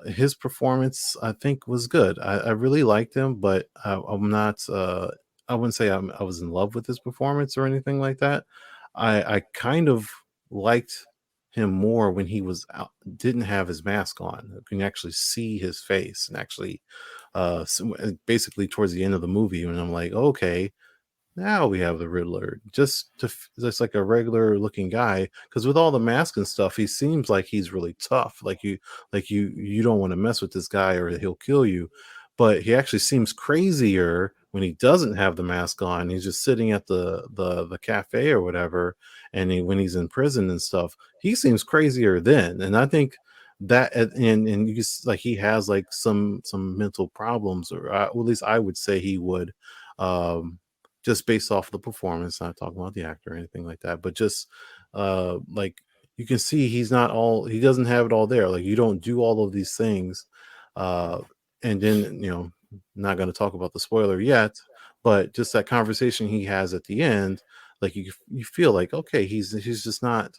S2: His performance, I think, was good. I really liked him, but I'm not. I wouldn't say I was in love with his performance or anything like that. I kind of liked him more when he was out, didn't have his mask on. You can actually see his face, and actually, basically towards the end of the movie, when I'm like, okay, now we have the Riddler, just like a regular looking guy. Because with all the mask and stuff, he seems like he's really tough. Like you don't want to mess with this guy, or he'll kill you. But he actually seems crazier when he doesn't have the mask on. He's just sitting at the cafe or whatever, and when he's in prison and stuff, he seems crazier then. And I think that, and you just, like, he has like some mental problems, or at least I would say he would. Just based off the performance, not talking about the actor or anything like that, but just like, you can see he doesn't have it all there. Like, you don't do all of these things, and then, not going to talk about the spoiler yet, but just that conversation he has at the end, like, you feel like, okay, he's just not,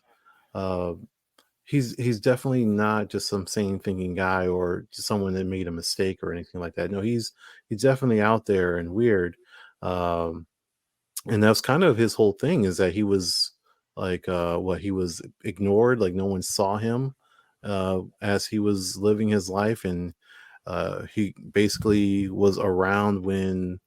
S2: he's definitely not just some sane thinking guy, or just someone that made a mistake or anything like that. No, he's definitely out there and weird. And that's kind of his whole thing, is that he was like, he was ignored, like no one saw him as he was living his life. And he basically was around when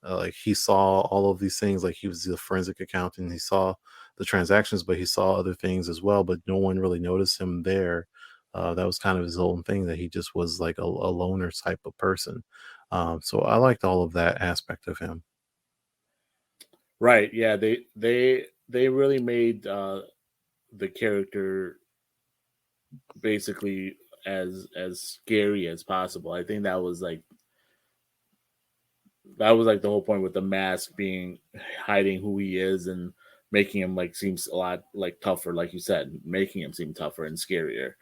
S2: like he saw all of these things. Like, he was the forensic accountant, he saw the transactions, but he saw other things as well. But no one really noticed him there. That was kind of his own thing, that he just was like a loner type of person. So I liked all of that aspect of him.
S1: Right. Yeah. They really made the character basically as scary as possible. I think that was like the whole point with the mask being hiding who he is and making him like seems a lot like tougher, like you said, making him seem tougher and scarier.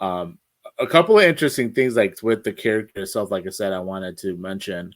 S1: A couple of interesting things like with the character itself, like I said, I wanted to mention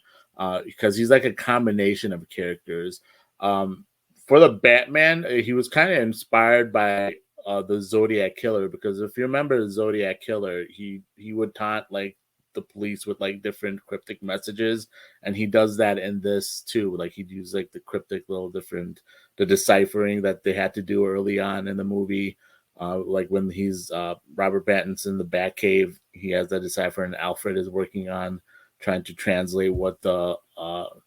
S1: because he's like a combination of characters. For the Batman, he was kind of inspired by the Zodiac Killer, because if you remember the Zodiac Killer, he would taunt like the police with like different cryptic messages, and he does that in this too. Like he'd use like the cryptic little different the deciphering that they had to do early on in the movie. Like when he's Robert Pattinson in the Batcave, he has that decipher, and Alfred is working on trying to translate what the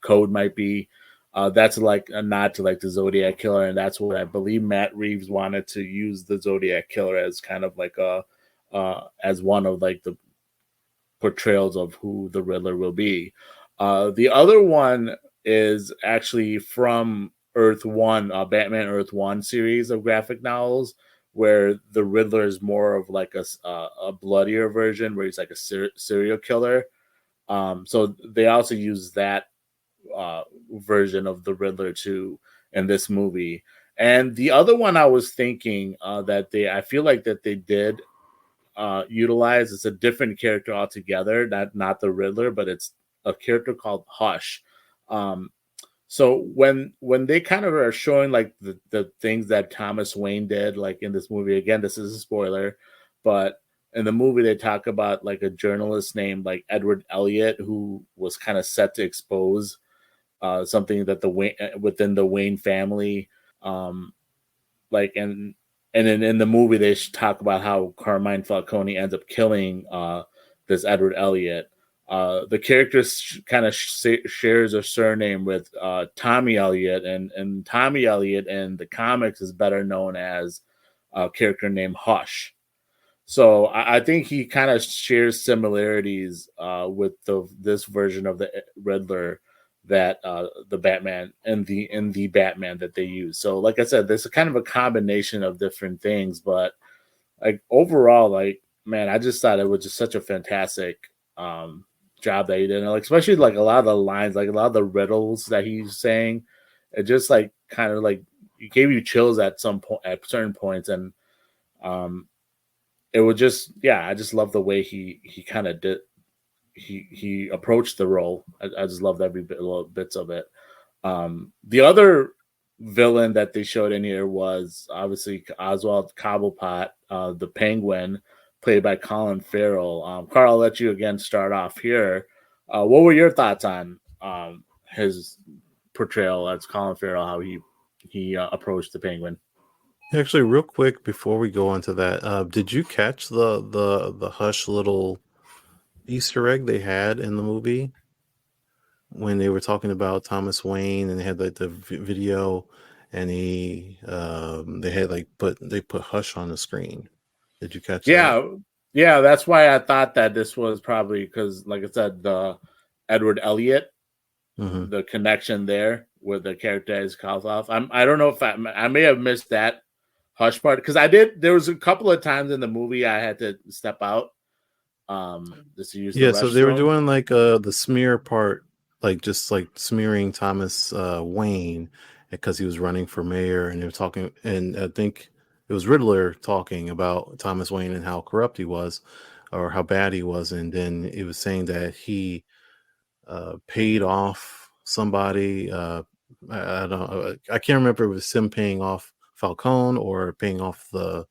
S1: code might be. That's like a nod to like the Zodiac Killer, and that's what I believe Matt Reeves wanted to use the Zodiac Killer as kind of like a as one of like the portrayals of who the Riddler will be. The other one is actually from Earth One, Batman Earth One series of graphic novels, where the Riddler is more of like a bloodier version, where he's like a serial killer. So they also use that version of the Riddler too in this movie. And the other one I was thinking that I feel like that they did utilize, it's a different character altogether, not the Riddler, but it's a character called Hush. So when they kind of are showing like the things that Thomas Wayne did, like in this movie, again, this is a spoiler, but in the movie they talk about like a journalist named like Edward Elliot, who was kind of set to expose something that within the Wayne family, like and then in the movie they talk about how Carmine Falcone ends up killing this Edward Elliot. The character kind of shares a surname with Tommy Elliot, and Tommy Elliot in the comics is better known as a character named Hush. So I think he kind of shares similarities with this version of the Riddler that the Batman and the Batman that they use. So like I said, there's a kind of a combination of different things, but like overall, like, man, I just thought it was just such a fantastic job that he did. And like, especially like a lot of the lines, like a lot of the riddles that he's saying, it just like kind of like it gave you chills at some point, at certain points. And it was just, yeah, I just love the way he kind of did. He approached the role. I just loved every little bits of it. The other villain that they showed in here was obviously Oswald Cobblepot, the Penguin, played by Colin Farrell. Carl, I'll let you again start off here. What were your thoughts on his portrayal as Colin Farrell, how he approached the Penguin?
S2: Actually, real quick before we go into that, did you catch the Hush little Easter egg they had in the movie when they were talking about Thomas Wayne, and they had like the video, and they had like they put Hush on the screen? Did you catch that?
S1: Yeah, that's why I thought that this was probably because, like I said, the Edward Elliot, the connection there with the character as Kozlov. I don't know if I may have missed that Hush part, because I did. There was a couple of times in the movie I had to step out. Just to use
S2: so they were doing like the smear part, like just like smearing Thomas Wayne because he was running for mayor, and they were talking, and I think it was Riddler talking about Thomas Wayne and how corrupt he was, or how bad he was, and then it was saying that he paid off somebody. I don't know. I can't remember if it was him paying off Falcone or paying off it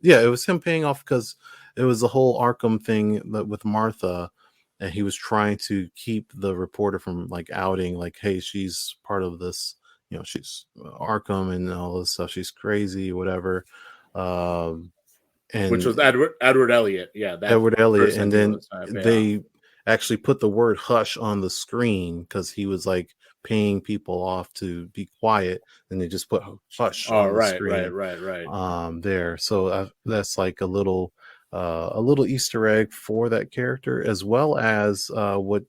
S2: was him paying off, because it was the whole Arkham thing with Martha, and he was trying to keep the reporter from like outing, like, hey, she's part of this, she's Arkham and all this stuff, she's crazy, whatever. And
S1: which was Edward Elliot, Edward
S2: Elliot, and then actually put the word hush on the screen because he was like paying people off to be quiet, and they just put hush
S1: Oh,
S2: on the
S1: right, right,
S2: screen
S1: right.
S2: there. So that's like a little Easter egg for that character, as well as what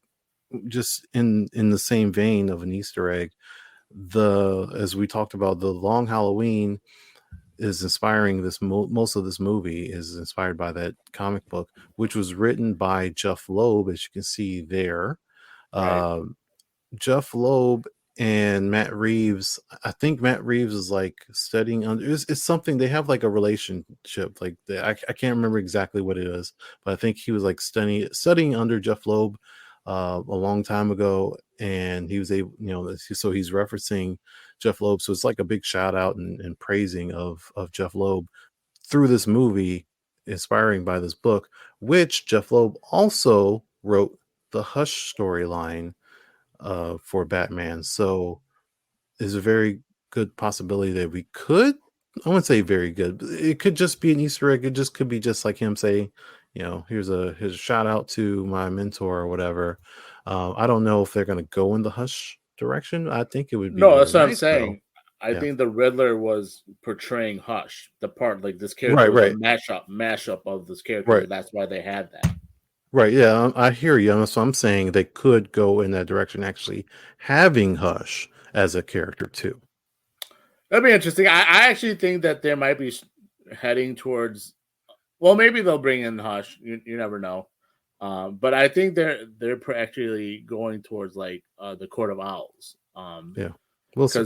S2: just in the same vein of an Easter egg. As we talked about, the Long Halloween is inspiring this most of this movie is inspired by that comic book, which was written by Jeff Loeb, as you can see there.
S1: Right.
S2: Jeff Loeb and Matt Reeves. I think Matt Reeves is like studying under. It's something they have like a relationship. Like I can't remember exactly what it is, but I think he was like studying under Jeff Loeb a long time ago, and he was able, so he's referencing Jeff Loeb. So it's like a big shout out and praising of Jeff Loeb through this movie, inspiring by this book, which Jeff Loeb also wrote the Hush storyline for Batman. So there's a very good possibility that we could, I wouldn't say very good, but it could just be an Easter egg. It just could be just like him saying, here's a shout out to my mentor or whatever. I don't know if they're going to go in the Hush direction. I think it would be
S1: No, that's
S2: really
S1: what I'm
S2: nice though.
S1: saying. I
S2: Yeah.
S1: think the Riddler was portraying Hush, the part like this
S2: Right,
S1: character was
S2: right.
S1: a mashup of this character.
S2: Right.
S1: That's why they had that.
S2: Right. Yeah, I hear you. So I'm saying they could go in that direction, actually having Hush as a character too.
S1: That'd be interesting. I actually think that there might be heading towards. Well, maybe they'll bring in Hush. You never know. But I think they're actually going towards like the Court of Owls.
S2: Yeah. We'll see.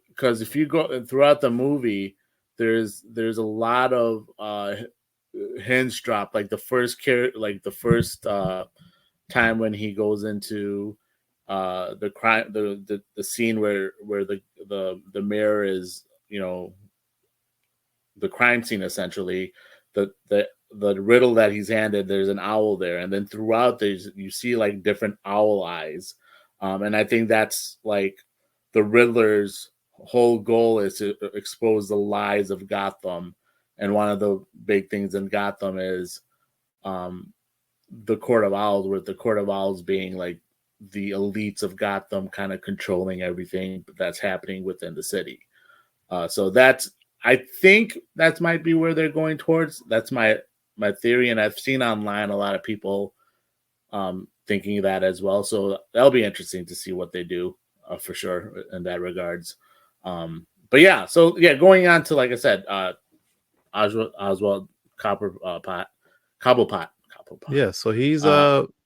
S1: Because if you go throughout the movie, there's a lot of hints drop. Like the first time when he goes into the crime, the scene where the mayor is, the crime scene essentially. The riddle that he's handed, there's an owl there, and then throughout you see like different owl eyes, and I think that's like the Riddler's whole goal is to expose the lies of Gotham, and one of the big things in Gotham is the Court of Owls, with the Court of Owls being like the elites of Gotham kind of controlling everything that's happening within the city. So I think that might be where they're going towards. That's my theory, and I've seen online a lot of people thinking that as well. So that'll be interesting to see what they do for sure in that regards. But yeah, going on to, like I said, Oswald Cobblepot.
S2: Yeah, so he's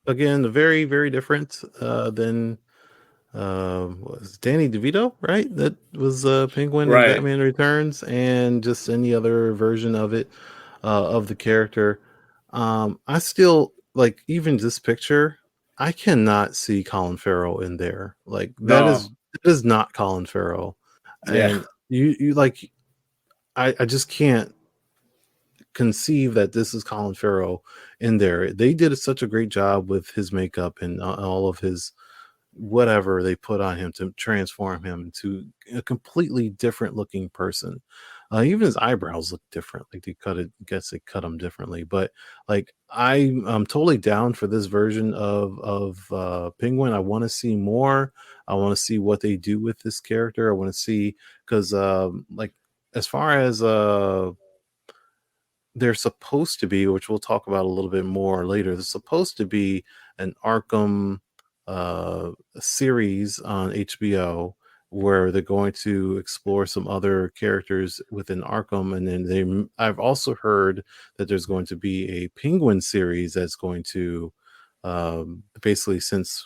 S2: again very, very different than was Danny DeVito, right? That was Penguin in Batman Returns, and just any other version of it of the character. I still like, even this picture, I cannot see Colin Farrell in there. Like that is not Colin Farrell. And you like, I just can't conceive that this is Colin Farrell in there. They did such a great job with his makeup and all of his whatever they put on him to transform him into a completely different looking person. Even his eyebrows look different. Like they cut them differently. But like I'm totally down for this version of Penguin. I want to see more. I want to see what they do with this character. I want to see, because like as far as they're supposed to be, which we'll talk about a little bit more later, there's supposed to be an Arkham series on HBO where they're going to explore some other characters within Arkham, and then I've also heard that there's going to be a Penguin series that's going to basically, since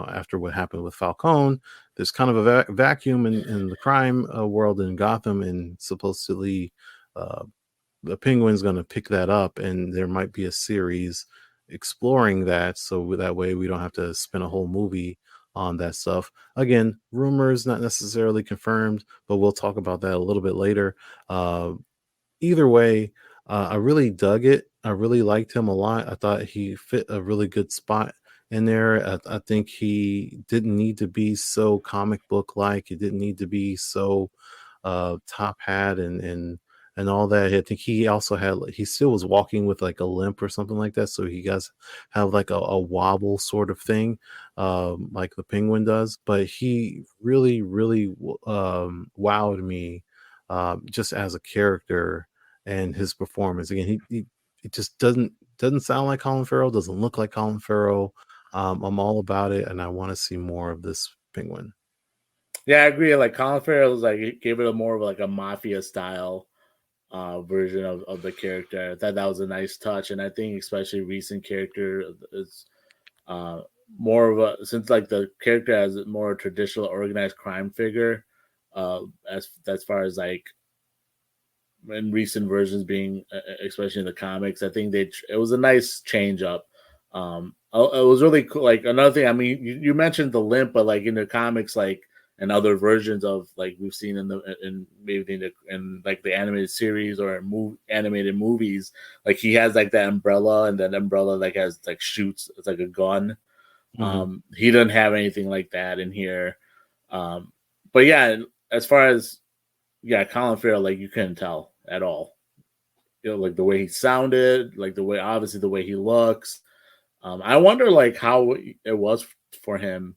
S2: after what happened with Falcone, there's kind of a vacuum in the crime world in Gotham, and supposedly the Penguin's going to pick that up, and there might be a series exploring that, so that way we don't have to spend a whole movie on that stuff. Again, rumors, not necessarily confirmed, but we'll talk about that a little bit later. Either way, I really dug it. I really liked him a lot. I thought he fit a really good spot in there. I think he didn't need to be so comic book like. He didn't need to be so top hat and and all that. I think he also he still was walking with like a limp or something like that. So he does have like a wobble sort of thing, like the Penguin does. But he really, really wowed me just as a character and his performance. Again, he it just doesn't sound like Colin Farrell, doesn't look like Colin Farrell. I'm all about it, and I want to see more of this Penguin.
S1: Yeah, I agree. Like Colin Farrell was like, he gave it a more of like a mafia style version of the character. I thought that was a nice touch, and I think especially recent character is more of a, since like the character has more traditional organized crime figure, as far as like in recent versions being, especially in the comics, I think it was a nice change up. It was really cool. Like another thing, I mean, you mentioned the limp, but like in the comics, like and other versions of like we've seen in maybe in like the animated series or animated movies, like he has like that umbrella, and that umbrella like has like shoots. It's like a gun. He doesn't have anything like that in here. But yeah, as far as Colin Farrell, like you couldn't tell at all. You know, like the way he sounded, like the way he looks. I wonder like how it was for him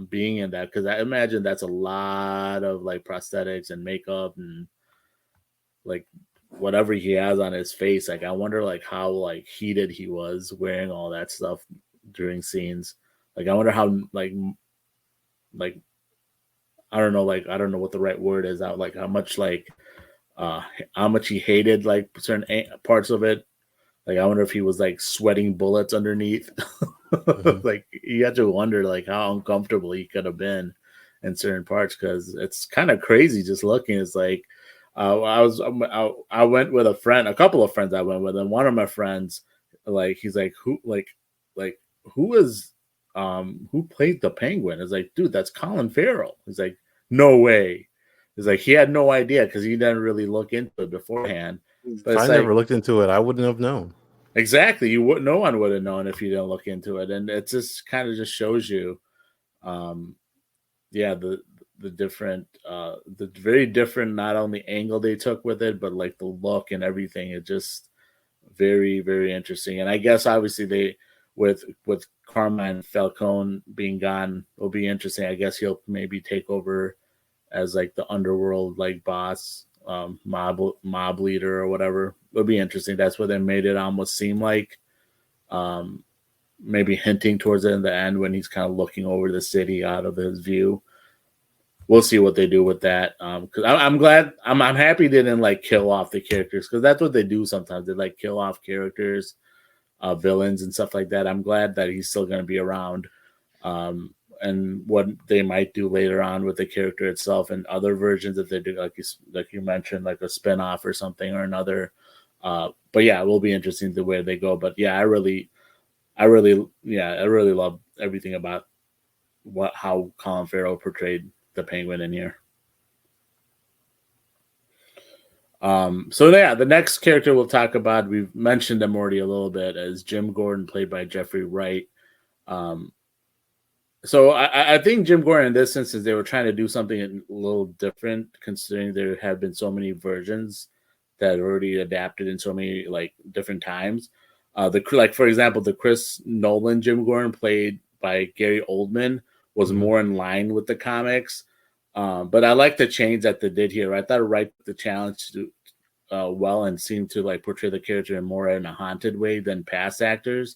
S1: being in that, because I imagine that's a lot of like prosthetics and makeup and like whatever he has on his face. Like I wonder like how like heated he was wearing all that stuff during scenes. Like I wonder how like I don't know what the right word is out, like how much he hated like certain parts of it. Like I wonder if he was like sweating bullets underneath. Like you have to wonder like how uncomfortable he could have been in certain parts, because it's kind of crazy just looking. It's like I went with a couple of friends I went with, and one of my friends, like he's like who played the Penguin? It's like, dude, that's Colin Farrell. He's like, no way. He's like, he had no idea because he didn't really look into it beforehand. But
S2: if I never looked into it, I wouldn't have known.
S1: Exactly. No one would have known if you didn't look into it. And it just kind of just shows you, the different, the very different, not only angle they took with it, but like the look and everything. It just very, very interesting. And I guess obviously with Carmine Falcone being gone, will be interesting. I guess he'll maybe take over as like the underworld, like boss, mob leader or whatever. It'll be interesting. That's what they made it almost seem like. Maybe hinting towards it in the end when he's kind of looking over the city out of his view. We'll see what they do with that. Because I'm glad, I'm happy they didn't like kill off the characters, because that's what they do sometimes. They like kill off characters, villains and stuff like that. I'm glad that he's still going to be around. And what they might do later on with the character itself and other versions, if they do, like you mentioned, like a spin-off or something or another. But yeah, it will be interesting the way they go. But yeah, I really love everything about how Colin Farrell portrayed the Penguin in here. So yeah, the next character we'll talk about, we've mentioned him already a little bit, as Jim Gordon, played by Jeffrey Wright. So I think Jim Gordon in this instance, they were trying to do something a little different, considering there have been so many versions that are already adapted in so many like different times. For example, the Chris Nolan Jim Gordon, played by Gary Oldman, was more in line with the comics. But I like the change that they did here. I thought Wright took the challenge to well, and seemed to like portray the character more in a haunted way than past actors.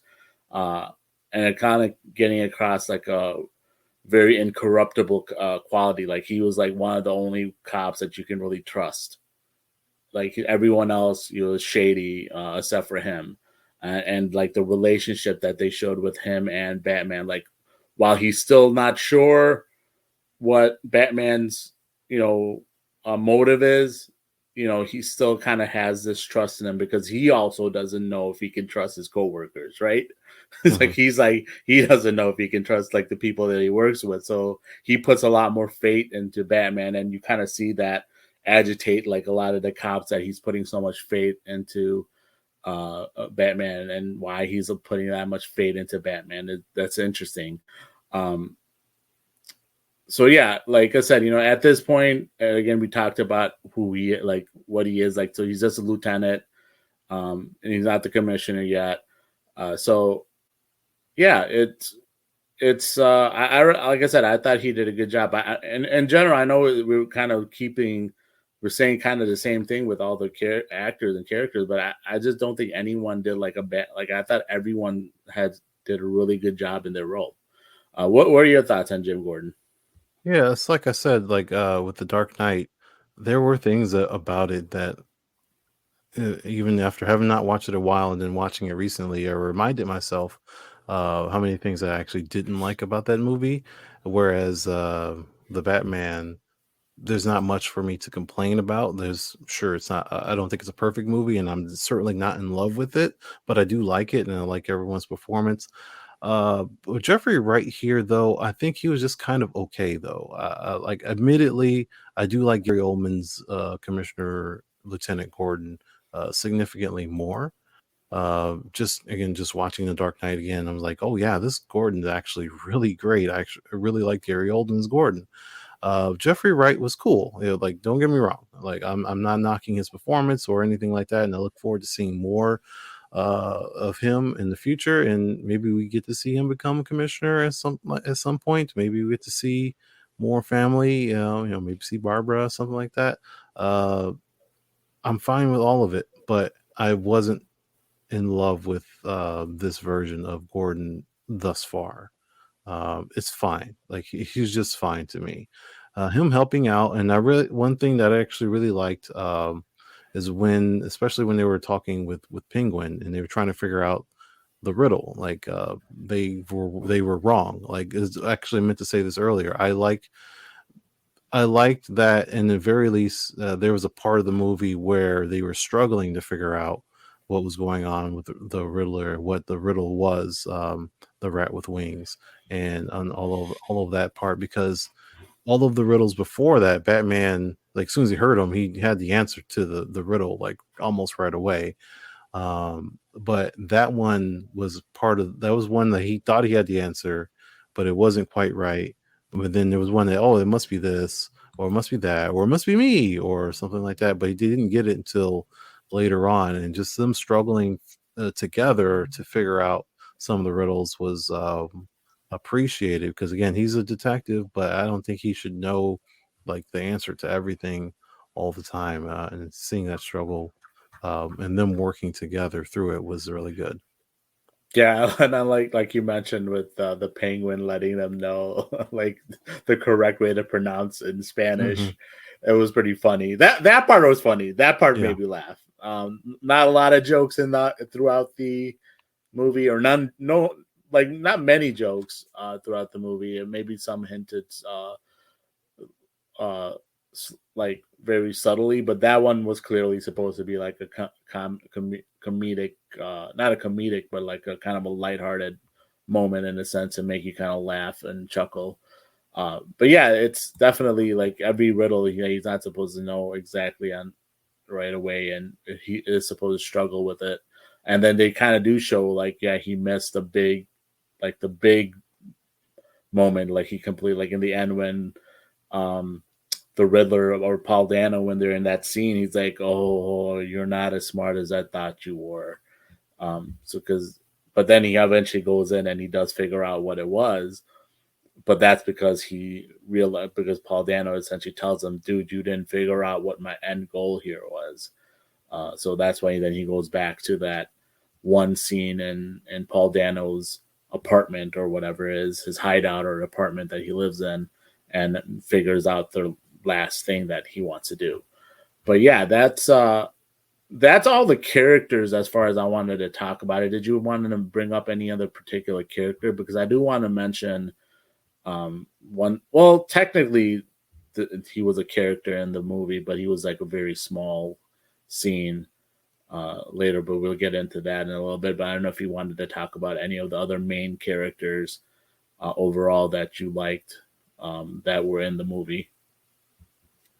S1: And it kind of getting across like a very incorruptible quality. Like he was like one of the only cops that you can really trust. Like everyone else, is shady except for him. And like the relationship that they showed with him and Batman, like while he's still not sure what Batman's, motive is, he still kind of has this trust in him, because he also doesn't know if he can trust his coworkers, right? It's like he doesn't know if he can trust like the people that he works with. So he puts a lot more faith into Batman, and you kind of see that agitate like a lot of the cops, that he's putting so much faith into Batman, and why he's putting that much faith into Batman. That's interesting. so yeah, like I said, at this point, again, we talked about what he is like. So he's just a lieutenant, and he's not the commissioner yet. So yeah, it's like I said, I thought he did a good job. And in general, I know we were kind of we're saying kind of the same thing with all the actors and characters, but I just don't think anyone did like a bad. Like I thought everyone did a really good job in their role. What are your thoughts on Jim Gordon?
S2: Yeah, it's like I said, like with the Dark Knight, there were things about it that even after having not watched it a while and then watching it recently, I reminded myself how many things I actually didn't like about that movie. Whereas the Batman, there's not much for me to complain about. It's not. I don't think it's a perfect movie, and I'm certainly not in love with it. But I do like it, and I like everyone's performance. But Jeffrey Wright here, though, I think he was just kind of okay, though. Like, admittedly, I do like Gary Oldman's Commissioner Lieutenant Gordon significantly more. Just watching The Dark Knight again, I was like, oh yeah, this Gordon's actually really great. I really like Gary Oldman's Gordon. Jeffrey Wright was cool. Like, don't get me wrong. Like, I'm not knocking his performance or anything like that, and I look forward to seeing more of him in the future, and maybe we get to see him become a commissioner at some point. Maybe we get to see more family. Maybe see Barbara, something like that. I'm fine with all of it, but I wasn't in love with this version of Gordon thus far. It's fine. Like, he's just fine to me. Him helping out, and one thing that I actually really liked is especially when they were talking with Penguin and they were trying to figure out the riddle. Like, they were wrong. Like, I actually meant to say this earlier. I liked that, in the very least, there was a part of the movie where they were struggling to figure out what was going on with the Riddler, what the riddle was, the rat with wings, and on all of that part, because all of the riddles before that, Batman, like, as soon as he heard them, he had the answer to the riddle, like, almost right away. But that one was one that he thought he had the answer, but it wasn't quite right. But then there was one that, oh, it must be this, or it must be that, or it must be me, or something like that. But he didn't get it until later on, and just them struggling together to figure out some of the riddles was appreciated, because again, he's a detective, but I don't think he should know like the answer to everything all the time. And seeing that struggle and them working together through it was really good.
S1: Yeah, and I like you mentioned with the Penguin letting them know like the correct way to pronounce in Spanish. It was pretty funny. That part was funny. That part made me laugh. Not a lot of jokes throughout the movie, or not many jokes throughout the movie, and maybe some hinted like very subtly, but that one was clearly supposed to be like a comedic, not a comedic, but like a kind of a lighthearted moment in a sense, and make you kind of laugh and chuckle. But yeah, it's definitely like every riddle, he's not supposed to know exactly on right away, and he is supposed to struggle with it. And then they kind of do show like, yeah, he missed the big moment, like he completely, like in the end when the Riddler or Paul Dano, when they're in that scene, he's like, oh, you're not as smart as I thought you were. But then he eventually goes in and he does figure out what it was. But that's because because Paul Dano essentially tells him, dude, you didn't figure out what my end goal here was. So that's why then he goes back to that one scene in Paul Dano's apartment, or whatever it is, his hideout or apartment that he lives in, and figures out the last thing that he wants to do. But yeah, that's all the characters as far as I wanted to talk about it. Did you want to bring up any other particular character? Because I do want to mention one. Well, technically, he was a character in the movie, but he was like a very small scene later. But we'll get into that in a little bit. But I don't know if you wanted to talk about any of the other main characters overall that you liked that were in the movie.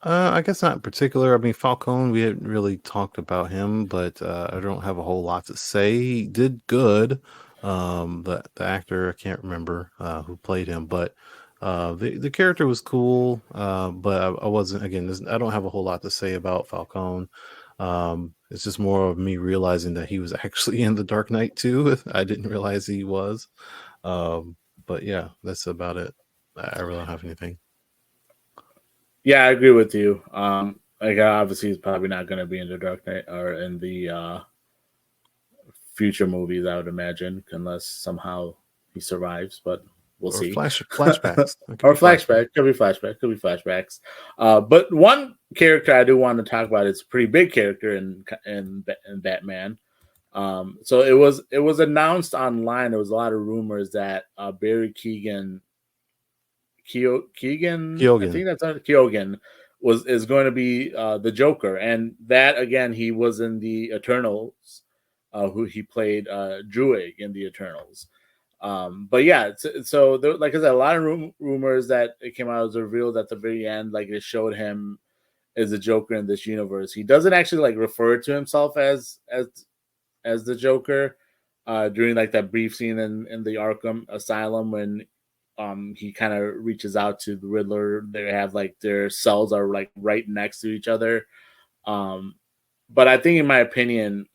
S2: I guess not in particular. I mean, Falcone, we hadn't really talked about him, but I don't have a whole lot to say. He did good. The actor, I can't remember who played him, but The character was cool, but I wasn't. Again, I don't have a whole lot to say about Falcone. It's just more of me realizing that he was actually in the Dark Knight too. I didn't realize he was. But yeah, that's about it. I really don't have anything.
S1: Yeah, I agree with you. Like obviously he's probably not going to be in the Dark Knight or in the future movies, I would imagine, unless somehow he survives. But we'll see.
S2: Flashbacks.
S1: Or flashback. Could be flashback. Could be flashbacks. But one character I do want to talk about is a pretty big character in Batman. So it was announced online. There was a lot of rumors that Barry Keoghan, I think that's Keoghan, is going to be the Joker, and that again he was in the Eternals, who he played Druig in the Eternals. But yeah, so there, like I said, a lot of rumors that it came out as revealed at the very end, like it showed him as the Joker in this universe. He doesn't actually like refer to himself as the Joker during like that brief scene in the Arkham Asylum when he kind of reaches out to the Riddler. They have like their cells are like right next to each other. But I think in my opinion,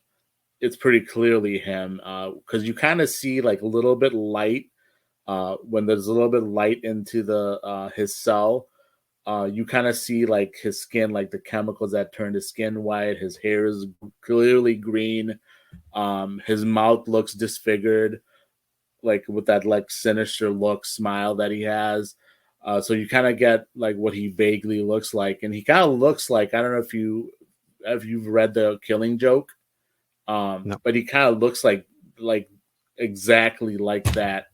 S1: it's pretty clearly him because you kind of see like a little bit light when there's a little bit light into the his cell. You kind of see like his skin, like the chemicals that turn his skin white. His hair is clearly green. His mouth looks disfigured, like with that like sinister look smile that he has. So you kind of get like what he vaguely looks like, and he kind of looks like, I don't know if you've read The Killing Joke,
S2: No.
S1: but he kind of looks like exactly like that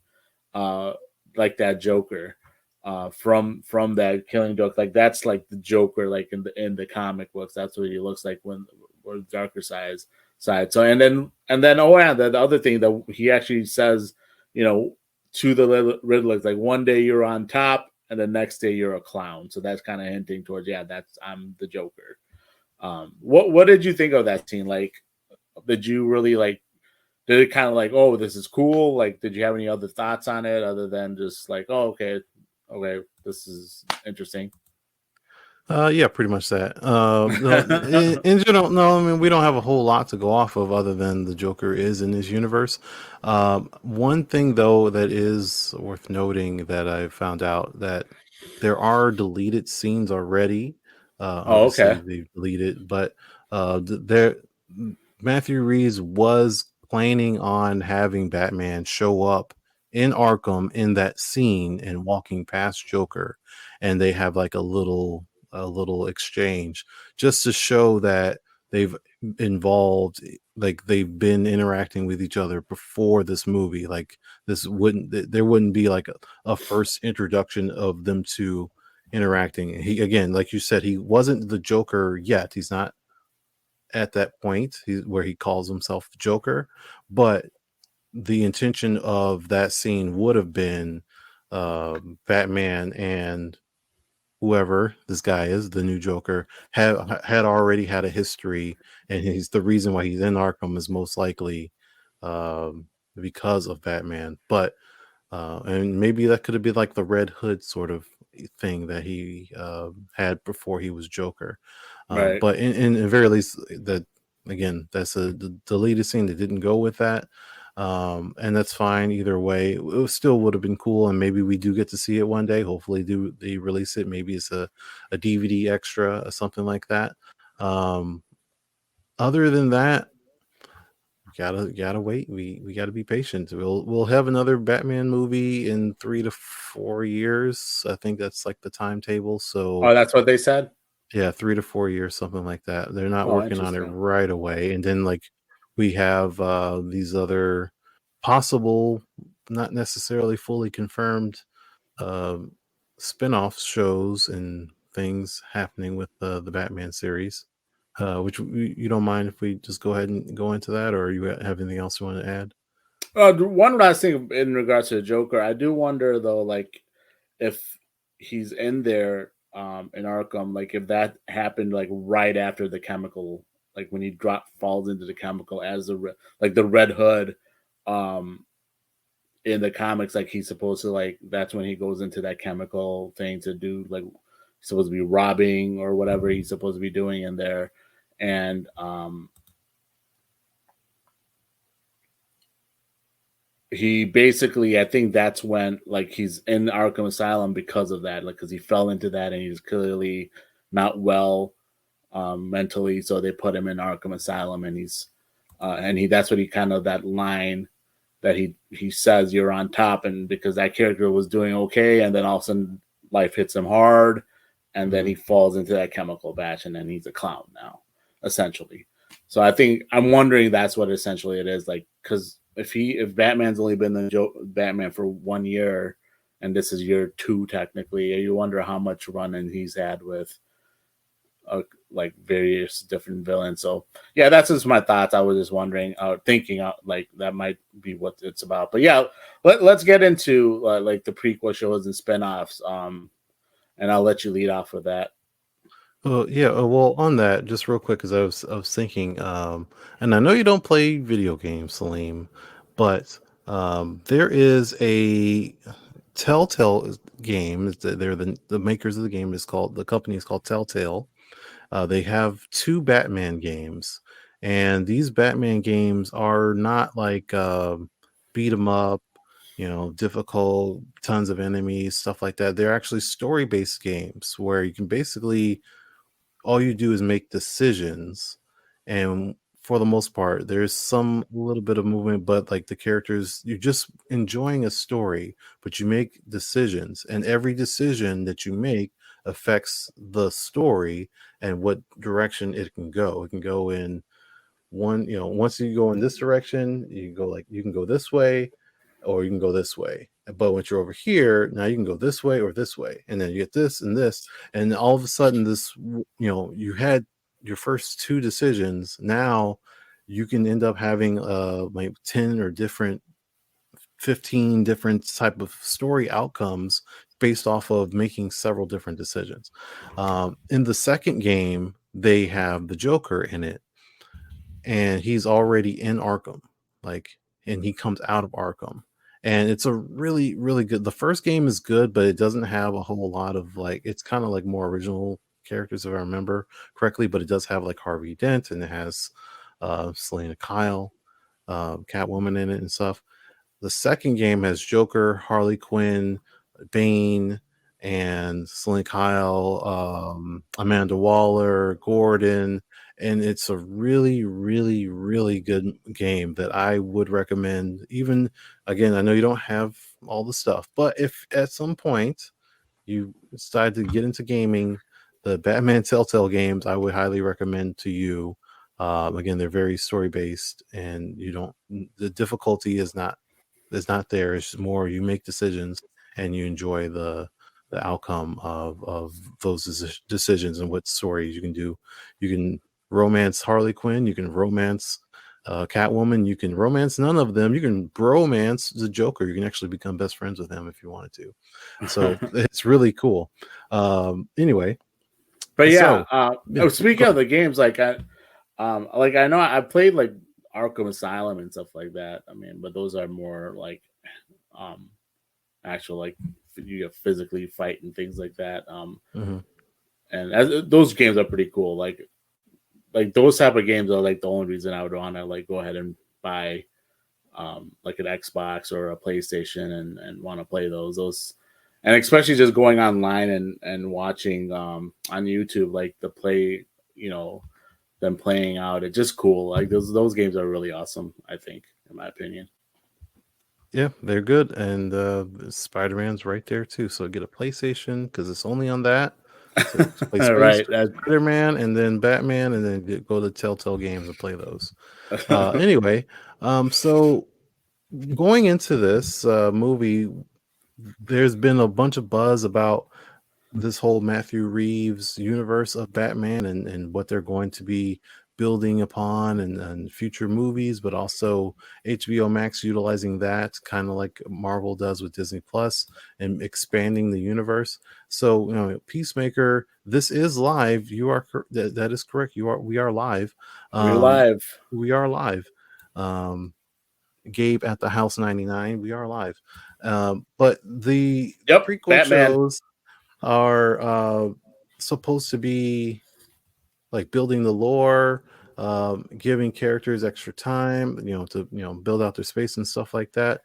S1: Joker from that Killing Joke. Like that's like the Joker, like in the comic books. That's what he looks like when or darker side. So and then oh yeah, the other thing that he actually says, you know, to the Riddler, like one day you're on top and the next day you're a clown. So that's kind of hinting towards, yeah, I'm the Joker. What did you think of that scene? Like, did you really like? Did it kind of like, oh, this is cool? Like, did you have any other thoughts on it other than just like, oh, okay, this is interesting?
S2: Yeah, pretty much that. No, in general, no, I mean, we don't have a whole lot to go off of other than the Joker is in this universe. One thing, though, that is worth noting that I found out that there are deleted scenes already. Obviously,
S1: Okay.
S2: they've deleted, but Matthew Reeves was planning on having Batman show up in Arkham in that scene and walking past Joker, and they have like a little exchange just to show that they've involved, like they've been interacting with each other before this movie. Like there wouldn't be like a first introduction of them two interacting. He, again, like you said, he wasn't the Joker yet. He's not at that point where he calls himself the Joker, but the intention of that scene would have been Batman and whoever this guy is, the new Joker, had already had a history, and he's the reason why he's in Arkham is most likely because of Batman. But and maybe that could have been like the Red Hood sort of thing that he had before he was Joker.
S1: Right.
S2: But in the very least, that again, that's a deleted scene that didn't go with that. And that's fine either way. It still would have been cool, and maybe we do get to see it one day. Hopefully they release it. Maybe it's a DVD extra or something like that. Other than that, gotta wait. We gotta be patient. We'll have another Batman movie in 3 to 4 years. I think that's like the timetable. So
S1: that's what they said.
S2: Yeah, 3 to 4 years, something like that. They're not working on it
S1: Interesting.
S2: right away. And then like we have these other possible, not necessarily fully confirmed spin-off shows and things happening with the Batman series. Which you don't mind if we just go ahead and go into that, or you have anything else you want to add?
S1: One last thing in regards to the Joker, I do wonder though, like if he's in there in Arkham, like if that happened like right after the chemical, like when he falls into the chemical as the Red Hood, in the comics, like he's supposed to like that's when he goes into that chemical thing to do like he's supposed to be robbing or whatever he's supposed to be doing in there, and he basically, I think that's when like he's in Arkham Asylum because of that, like because he fell into that and he's clearly not well mentally, so they put him in Arkham Asylum, and he's and he that's what he kind of that line that he says you're on top, and because that character was doing okay, and then all of a sudden life hits him hard, and then he falls into that chemical batch, and then he's a clown now, essentially. So I think I'm wondering that's what essentially it is, like because if Batman's only been the Batman for 1 year, and this is year 2 technically, you wonder how much run-in he's had with like various different villains. So yeah, that's just my thoughts. I was just wondering, thinking out like that might be what it's about. But yeah, let's get into like the prequel shows and spinoffs. And I'll let you lead off with that.
S2: Yeah. Well, on that, just real quick, because I was thinking, and I know you don't play video games, Salim, but there is a Telltale game. They're the makers of the game. The company is called Telltale. They have 2 Batman games, and these Batman games are not like beat 'em up, difficult, tons of enemies, stuff like that. They're actually story-based games where you can basically all you do is make decisions, and for the most part there's some little bit of movement, but like the characters, you're just enjoying a story, but you make decisions, and every decision that you make affects the story and what direction it can go. It can go in one, once you go in this direction, you can go this way, or you can go this way. But once you're over here, now you can go this way or this way, and then you get this and this, and all of a sudden, you had your first 2 decisions. Now you can end up having like 10 or 15 different type of story outcomes based off of making several different decisions. In the second game, they have the Joker in it, and he's already in Arkham, and he comes out of Arkham, and it's a really, really good. The first game is good, but it doesn't have a whole lot of it's kind of like more original characters, if I remember correctly, but it does have like Harvey Dent, and it has Selena Kyle, Catwoman in it and stuff. The second game has Joker, Harley Quinn, Bane, and Selena Kyle, Amanda Waller, Gordon, and it's a really, really, really good game that I would recommend. Even again, I know you don't have all the stuff, but if at some point you decide to get into gaming, the Batman Telltale games I would highly recommend to you. Again, they're very story based, and the difficulty is not there. It's just more you make decisions and you enjoy the outcome of those decisions and what stories you can do. You can romance Harley Quinn, you can romance Catwoman, you can romance none of them, you can bromance the Joker. You can actually become best friends with him if you wanted to. So it's really cool. Anyway,
S1: but yeah, speaking of the games, like I know I played like Arkham Asylum and stuff like that. I mean, but those are more like actual, like you physically fight and things like that. And those games are pretty cool. Like those type of games are like the only reason I would want to like go ahead and buy like an Xbox or a PlayStation and want to play those, and especially just going online and watching on YouTube like the play, them playing out. It's just cool. Like those games are really awesome, I think, in my opinion.
S2: Yeah, they're good, and Spider-Man's right there too. So get a PlayStation because it's only on that. So play
S1: Right,
S2: Spider-Man, and then Batman, and then go to Telltale Games and play those. Anyway, so going into this movie, there's been a bunch of buzz about this whole Matthew Reeves universe of Batman and what they're going to be building upon and future movies, but also HBO Max utilizing that kind of like Marvel does with Disney Plus and expanding the universe. So, Peacemaker, this is live. You are that is correct. We are live.
S1: We're live.
S2: We are live. Gabe at the House 99. We are live. But the
S1: Yep,
S2: prequel
S1: Batman.
S2: shows are supposed to be like building the lore, giving characters extra time, to build out their space and stuff like that.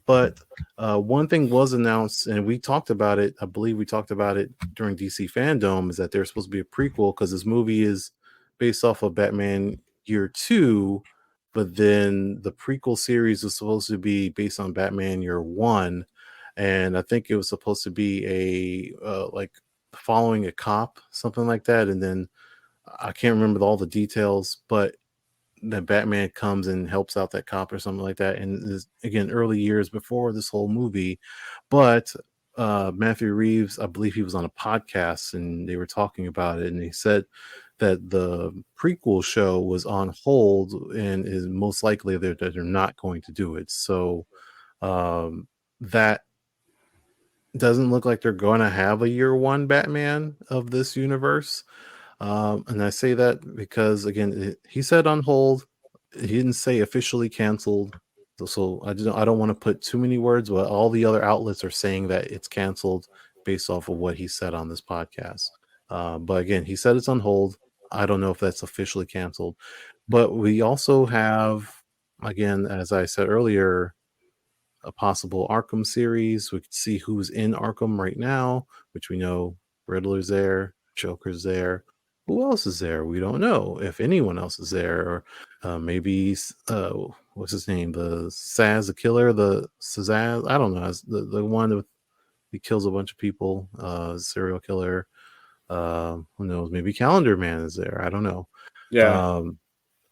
S2: But one thing was announced, and we talked about it. I believe we talked about it during DC Fandom, is that there's supposed to be a prequel because this movie is based off of Batman Year 2, but then the prequel series was supposed to be based on Batman Year 1, and I think it was supposed to be a like following a cop, something like that, and then I can't remember all the details, but then Batman comes and helps out that cop or something like that. And this, again, early years before this whole movie. But Matthew Reeves, I believe he was on a podcast and they were talking about it. And he said that the prequel show was on hold and is most likely that they're not going to do it. So that doesn't look like they're going to have a year 1 Batman of this universe. And I say that because, again, he said on hold. He didn't say officially canceled. So I don't want to put too many words, but all the other outlets are saying that it's canceled based off of what he said on this podcast. But again, he said it's on hold. I don't know if that's officially canceled. But we also have, again, as I said earlier, a possible Arkham series. We could see who's in Arkham right now, which we know Riddler's there, Joker's there. Who else is there? We don't know if anyone else is there, or maybe what's his name? The Saz, the killer, the Sazaz. I don't know. The one that he kills a bunch of people, serial killer. Who knows? Maybe Calendar Man is there. I don't know.
S1: Yeah.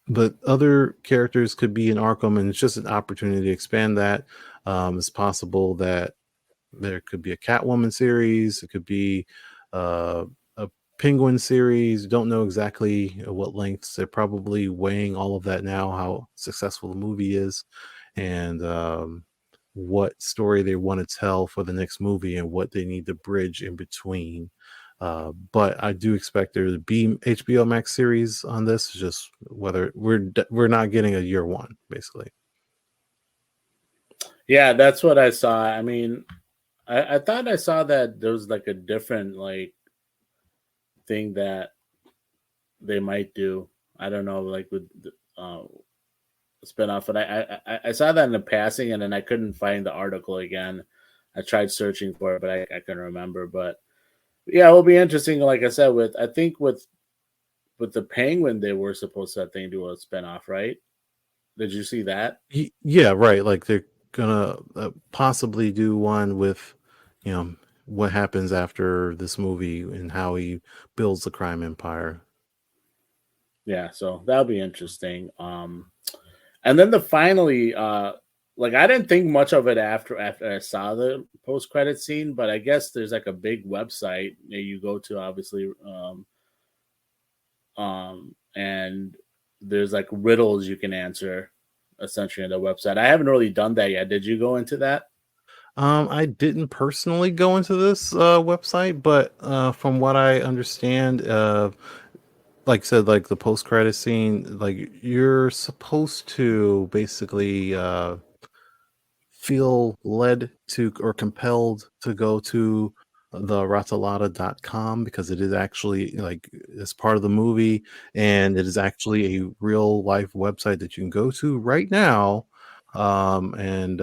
S2: But other characters could be in Arkham, and it's just an opportunity to expand that. It's possible that there could be a Catwoman series. It could be a Penguin series. Don't know exactly what lengths. They're probably weighing all of that now, how successful the movie is, and what story they want to tell for the next movie and what they need to bridge in between. But I do expect there to be HBO Max series on this. Just whether we're not getting a year 1, basically.
S1: Yeah, that's what I saw. I mean, I thought I saw that there was like a different like thing that they might do. I don't know, like with spinoff. But I saw that in the passing, and then I couldn't find the article again. I tried searching for it, but I couldn't remember. But yeah, it will be interesting. Like I said, with the Penguin, they were supposed to do a spinoff, right? Did you see that?
S2: Yeah, right. Like they're gonna possibly do one with, what happens after this movie and how he builds the crime empire.
S1: Yeah, so that'll be interesting. And then finally, like I didn't think much of it after I saw the post credit scene, but I guess there's like a big website that you go to, obviously, and there's like riddles you can answer essentially on the website. I haven't really done that yet. Did you go into that?
S2: I didn't personally go into this website, but from what I understand, like I said, like the post credit scene, like you're supposed to basically feel led to or compelled to go to the ratalada.com because it is actually like it's part of the movie, and it is actually a real life website that you can go to right now and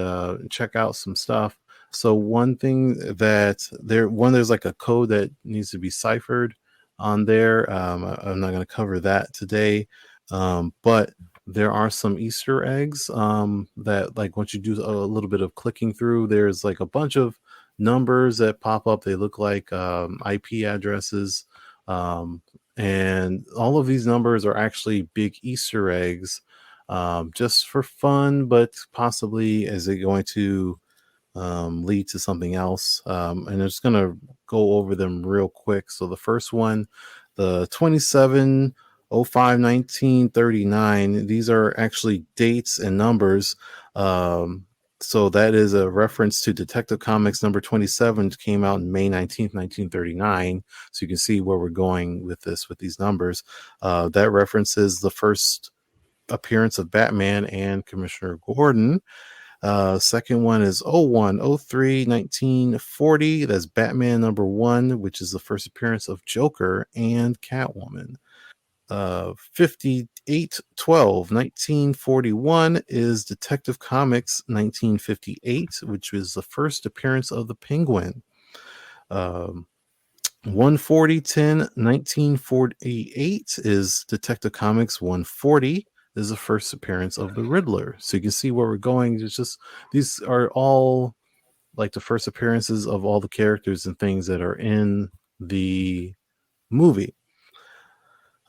S2: check out some stuff. So one thing that there's like a code that needs to be ciphered on there. I'm not going to cover that today, but there are some Easter eggs that, like, once you do a little bit of clicking through, there's like a bunch of numbers that pop up. They look like IP addresses, and all of these numbers are actually big Easter eggs, just for fun, but possibly is it going to lead to something else. And I'm just going to go over them real quick. So the first one, the 27/05/1939, these are actually dates and numbers. So that is a reference to Detective Comics number 27, which came out in May 19th, 1939. So you can see where we're going with this, with these numbers. That references the first appearance of Batman and Commissioner Gordon. Second one is 01/03/1940. That's Batman number 1, which is the first appearance of Joker and Catwoman. 58/12/1941 is Detective Comics 1958, which was the first appearance of the Penguin. 1/40/10/1948 is Detective Comics 140. This is the first appearance of the Riddler. So you can see where we're going. It's just these are all like the first appearances of all the characters and things that are in the movie.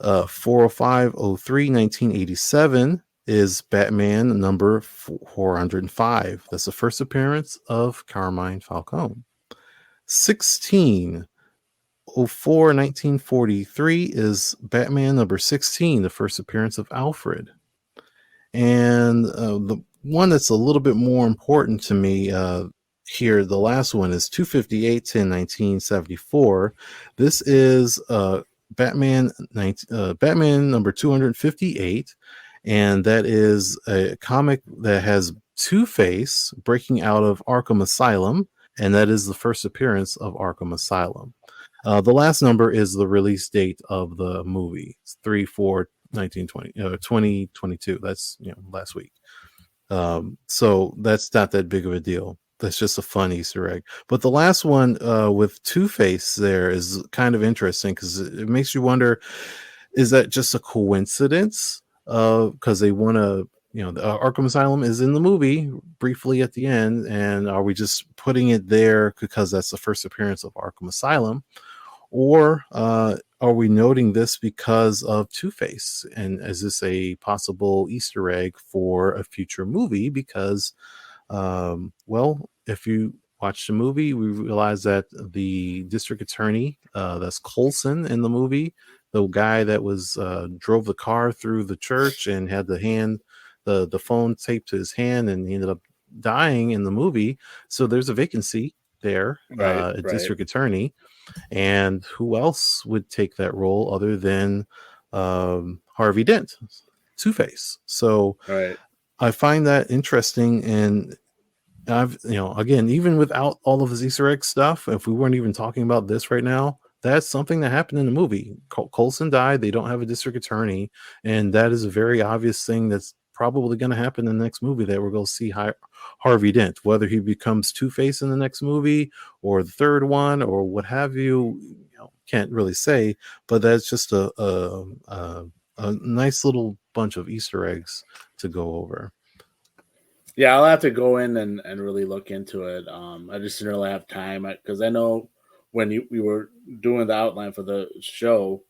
S2: 4/05/03/1987 is Batman number 405. That's the first appearance of Carmine Falcone. 16/04/1943 is Batman number 16, the first appearance of Alfred. And the one that's a little bit more important to me here, the last one is 2/58/10/1974. This is Batman number 258, and that is a comic that has Two-Face breaking out of Arkham Asylum, and that is the first appearance of Arkham Asylum. The last number is the release date of the movie. It's 3/4/2022. That's last week. So that's not that big of a deal. That's just a fun Easter egg. But the last one with Two-Face there is kind of interesting because it makes you wonder, is that just a coincidence? Because they want to, the Arkham Asylum is in the movie briefly at the end, and are we just putting it there because that's the first appearance of Arkham Asylum? Or are we noting this because of Two-Face? And is this a possible Easter egg for a future movie? Because if you watch the movie, we realize that the district attorney, that's Coulson in the movie, the guy that was drove the car through the church and had the phone taped to his hand, and he ended up dying in the movie. So there's a vacancy there, a district attorney. And who else would take that role other than Harvey Dent, Two-Face? So I find that interesting, and I've again, even without all of this Easter egg stuff, if we weren't even talking about this right now, that's something that happened in the movie. Coulson died. They don't have a district attorney, and that is a very obvious thing that's probably going to happen in the next movie, that we're going to see Harvey Dent, whether he becomes Two-Face in the next movie or the third one or what have you. Can't really say, but that's just a nice little bunch of Easter eggs to go over.
S1: Yeah, I'll have to go in and really look into it. I just didn't really have time because I know when we were doing the outline for the show,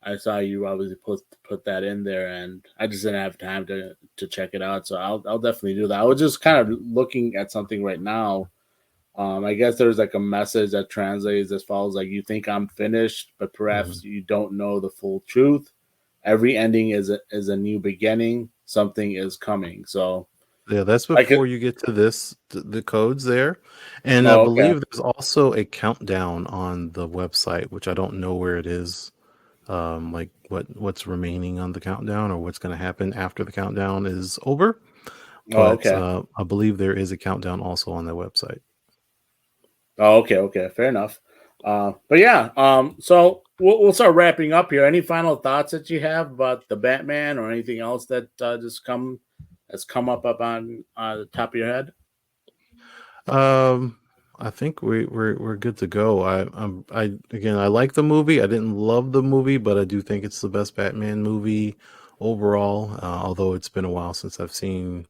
S1: I saw you obviously put that in there, and I just didn't have time to check it out. So I'll definitely do that. I was just kind of looking at something right now. I guess there's like a message that translates as follows: like, you think I'm finished, but perhaps you don't know the full truth. Every ending is a new beginning. Something is coming. So
S2: yeah, that's before you get to the codes there. And I believe there's also a countdown on the website, which I don't know where it is. Like what's remaining on the countdown or what's going to happen after the countdown is over. But I believe there is a countdown also on their website.
S1: Okay, fair enough. But yeah, so we'll start wrapping up here. Any final thoughts that you have about the Batman or anything else that has come up on the top of your head?
S2: I think we're good to go. I like the movie. I didn't love the movie, but I do think it's the best Batman movie overall. Although it's been a while since I've seen,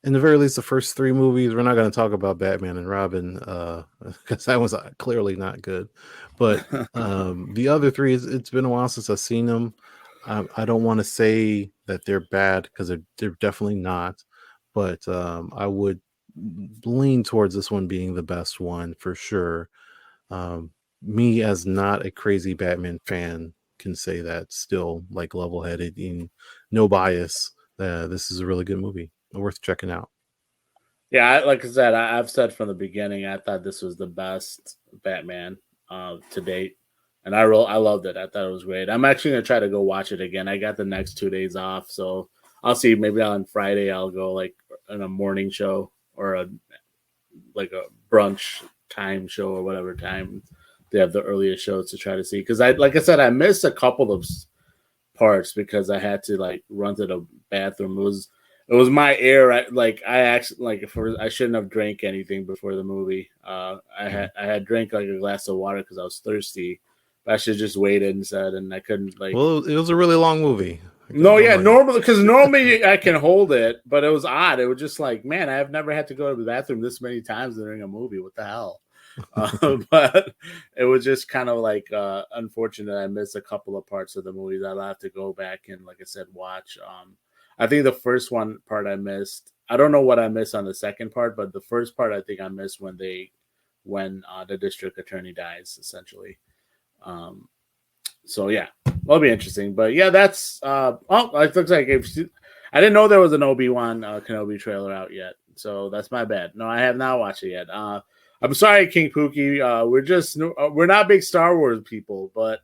S2: in the very least, the first 3 movies. We're not going to talk about Batman and Robin because that was clearly not good. But the other 3, it's been a while since I've seen them. I don't want to say that they're bad because they're definitely not. But I would lean towards this one being the best one for sure. Me, as not a crazy Batman fan, can say that still, like, level-headed and no bias. This is a really good movie, worth checking out.
S1: Yeah, like I said, I've said from the beginning, I thought this was the best Batman to date. and I loved it. I thought it was great. I'm actually gonna try to go watch it again. I got the next 2 days off, so I'll see. Maybe on Friday I'll go like in a morning show or a brunch time show or whatever time they have the earliest shows to try to see. Because like I said, I missed a couple of parts because I had to like run to the bathroom. It was my error. I shouldn't have drank anything before the movie. I had drank like a glass of water because I was thirsty. But I should just waited instead, and I couldn't like.
S2: Well, it was a really long movie.
S1: Normally I can hold it, but it was odd. It was just like, man, I've never had to go to the bathroom this many times during a movie. What the hell? But it was just kind of like unfortunate. I missed a couple of parts of the movie that I'll have to go back and, like I said, watch. I think the first part I missed. I don't know what I missed on the second part, but the first part I think I missed when the district attorney dies, essentially. So yeah, that'll be interesting. But yeah, that's it looks like I didn't know there was an Obi-Wan Kenobi trailer out yet, so that's my bad. No, I have not watched it yet. I'm sorry, King Pookie. We're not big Star Wars people, but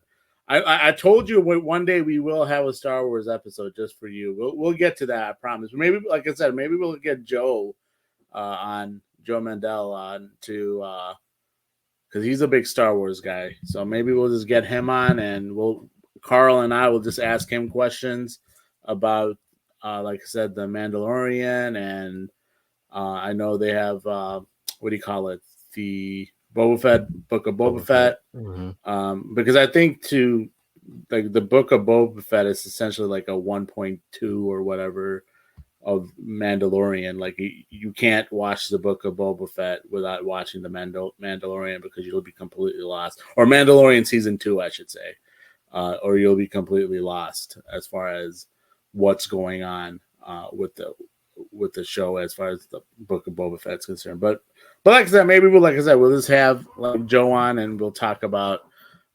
S1: I told you one day we will have a Star Wars episode just for you. We'll get to that, I promise. Maybe, like I said, maybe we'll get Joe Mandel on to. Because he's a big Star Wars guy. So maybe we'll just get him on, and Carl and I will just ask him questions about, like I said, the Mandalorian. And I know they have, what do you call it? The Boba Fett, Book of Boba Fett. Mm-hmm. Because I think the Book of Boba Fett is essentially like a 1.2 or whatever of Mandalorian. Like you can't watch the Book of Boba Fett without watching the Mandalorian because you'll be completely lost. Or Mandalorian season 2, I should say. Or you'll be completely lost as far as what's going on with the show as far as the Book of Boba Fett's concerned. But like I said, we'll just have like Joe on and we'll talk about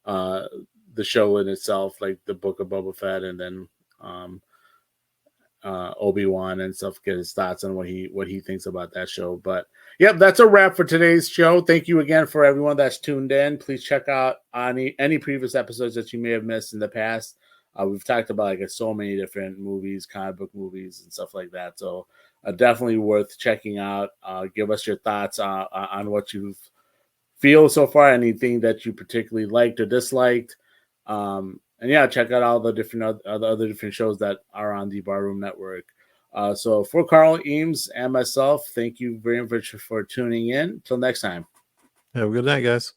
S1: the show in itself, like the Book of Boba Fett, and then Obi-Wan and stuff, get his thoughts on what he thinks about that show. But yep, that's a wrap for today's show. Thank you again for everyone that's tuned in. Please check out any previous episodes that you may have missed in the past. We've talked about like so many different movies, comic book movies and stuff like that. So definitely worth checking out. Give us your thoughts on what you feel so far, anything that you particularly liked or disliked. And yeah, check out all the other different shows that are on the Barroom Network. So for Carl, Eames, and myself, thank you very much for tuning in. Till next time.
S2: Have a good night, guys.